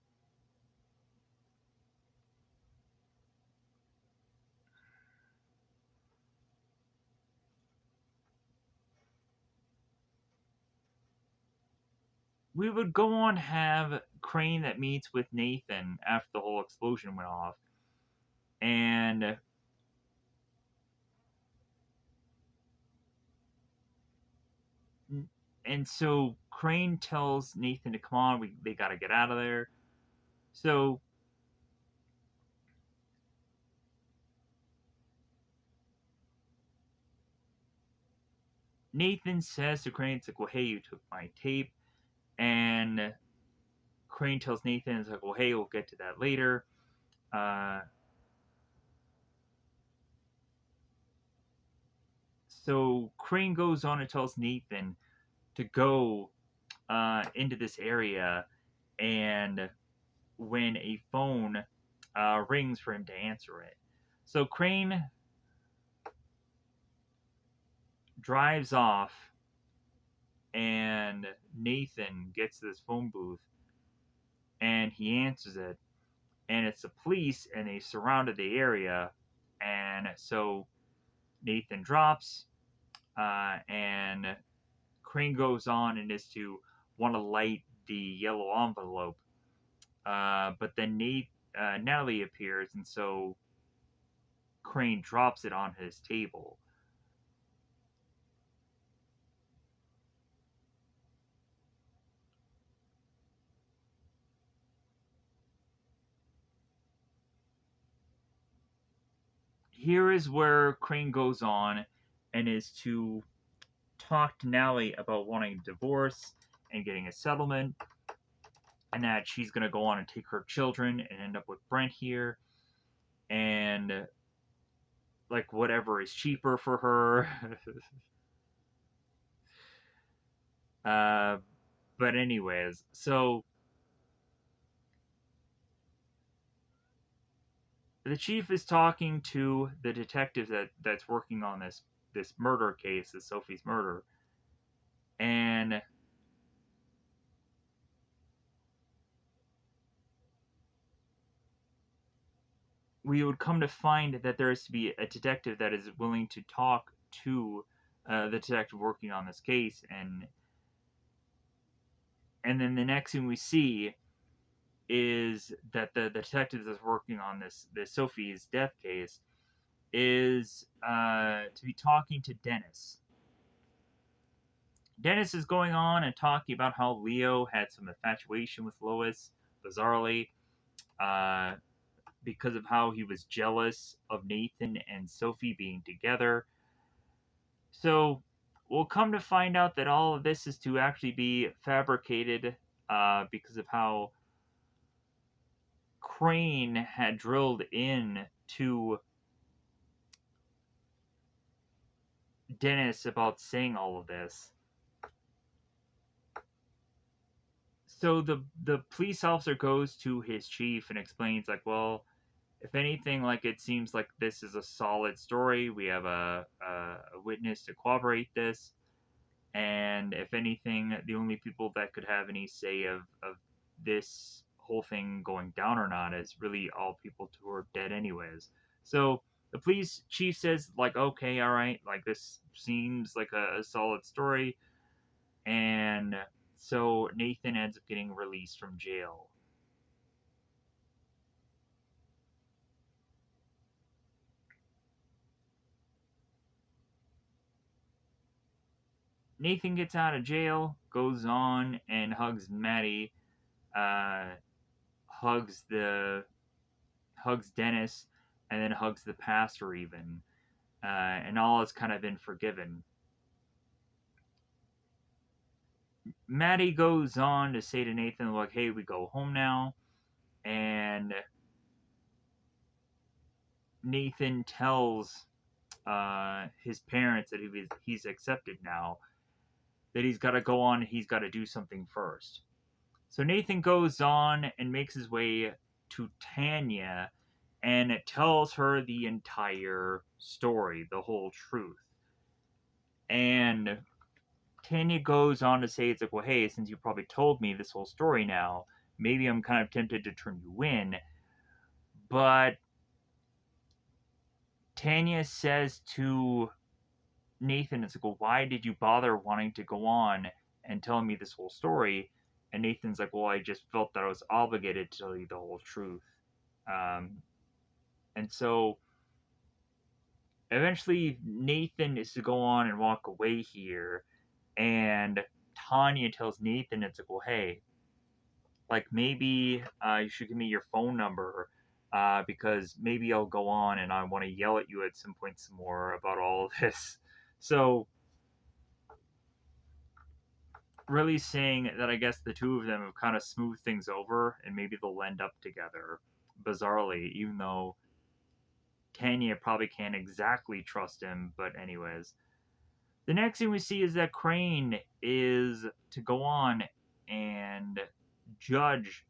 we would go on have Crane that meets with Nathan after the whole explosion went off, and so Crane tells Nathan to come on, they got to get out of there. So Nathan says to Crane, it's like, well, hey, you took my tape. And Crane tells Nathan, it's like, well, hey, we'll get to that later. Uh, so Crane goes on and tells Nathan to go into this area, and when a phone rings for him to answer it. So Crane drives off, and Nathan gets to this phone booth, and he answers it, and it's the police, and they surrounded the area, and so Nathan drops, and Crane goes on and is to want to light the yellow envelope, but then Natalie appears, and so Crane drops it on his table. Here is where Crane goes on and is to talk to Natalie about wanting a divorce and getting a settlement, and that she's going to go on and take her children and end up with Brent here, and like whatever is cheaper for her. uh, but anyways, so the chief is talking to the detective that's working on this murder case, this Sophie's murder, and we would come to find that there is to be a detective that is willing to talk to the detective working on this case, and then the next thing we see is that the detective that's working on this Sophie's death case is to be talking to Dennis. Dennis is going on and talking about how Leo had some infatuation with Lois, bizarrely, uh, because of how he was jealous of Nathan and Sophie being together. So we'll come to find out that all of this is to actually be fabricated because of how Crane had drilled in to Dennis about saying all of this. So the police officer goes to his chief and explains like, well, if anything, like it seems like this is a solid story. We have a witness to corroborate this, and if anything, the only people that could have any say of this whole thing going down or not is really all people who are dead anyways. So the police chief says like, okay, all right, like this seems like a solid story, and so Nathan ends up getting released from jail. Nathan gets out of jail, goes on and hugs Maddie, uh, hugs Dennis, and then hugs the pastor even, and all has kind of been forgiven. Maddie goes on to say to Nathan like, "Hey, we go home now," and Nathan tells his parents that he's accepted now, that he's got to go on, he's got to do something first. So Nathan goes on and makes his way to Tanya and tells her the entire story, the whole truth. And Tanya goes on to say, it's like, well, hey, since you probably told me this whole story now, maybe I'm kind of tempted to turn you in. But Tanya says to Nathan, it's like, well, why did you bother wanting to go on and telling me this whole story? And Nathan's like, well, I just felt that I was obligated to tell you the whole truth. Um, and so eventually Nathan is to go on and walk away here, and Tanya tells Nathan, it's like, well, hey, like maybe you should give me your phone number because maybe I'll go on and I want to yell at you at some point some more about all of this. So really saying that I guess the two of them have kind of smoothed things over and maybe they'll end up together bizarrely, even though Tanya probably can't exactly trust him. But anyways, the next thing we see is that Crane is to go on and judge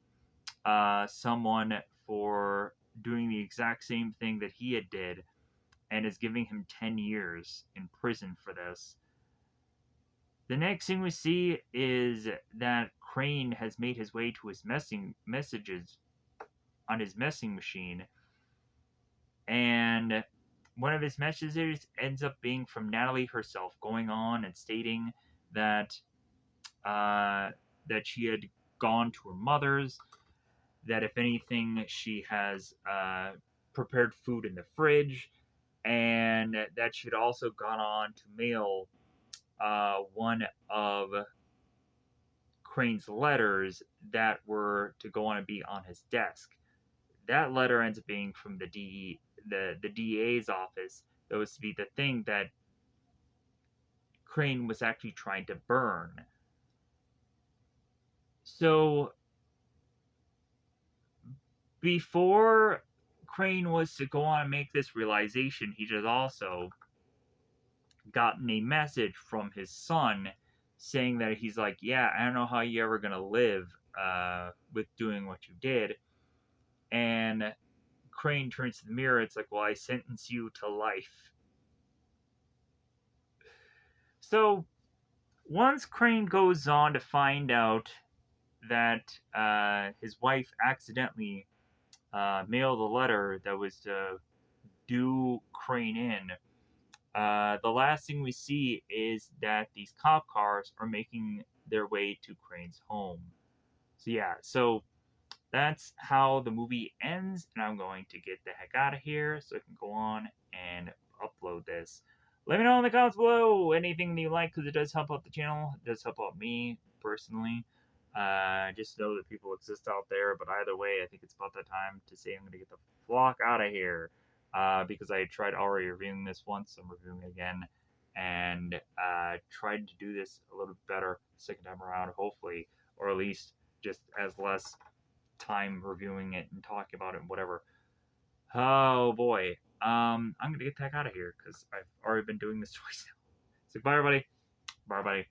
someone for doing the exact same thing that he had did and is giving him 10 years in prison for this. The next thing we see is that Crane has made his way to his messages on his messing machine, and one of his messages ends up being from Natalie herself, going on and stating that uh, that she had gone to her mother's, that if anything, she has prepared food in the fridge, and that she had also gone on to mail one of Crane's letters that were to go on and be on his desk. That letter ends up being from the DA's office. That was to be the thing that Crane was actually trying to burn. So before Crane was to go on and make this realization, he just also gotten a message from his son saying that he's like, yeah, I don't know how you're ever gonna live with doing what you did. And Crane turns to the mirror. It's like, well, I sentence you to life. So once Crane goes on to find out that his wife accidentally mailed a letter that was to do Crane in, the last thing we see is that these cop cars are making their way to Crane's home. So yeah, so that's how the movie ends, and I'm going to get the heck out of here so I can go on and upload this. Let me know in the comments below anything that you like, because it does help out the channel. It does help out me personally. Just know that people exist out there, but either way, I think it's about that time to say I'm going to get the flock out of here. Because I tried already reviewing this once, I'm reviewing it again, and tried to do this a little bit better second time around, hopefully, or at least just as less time reviewing it and talking about it and whatever. Oh boy. I'm gonna get the heck out of here because I've already been doing this twice now. So bye everybody. Bye everybody.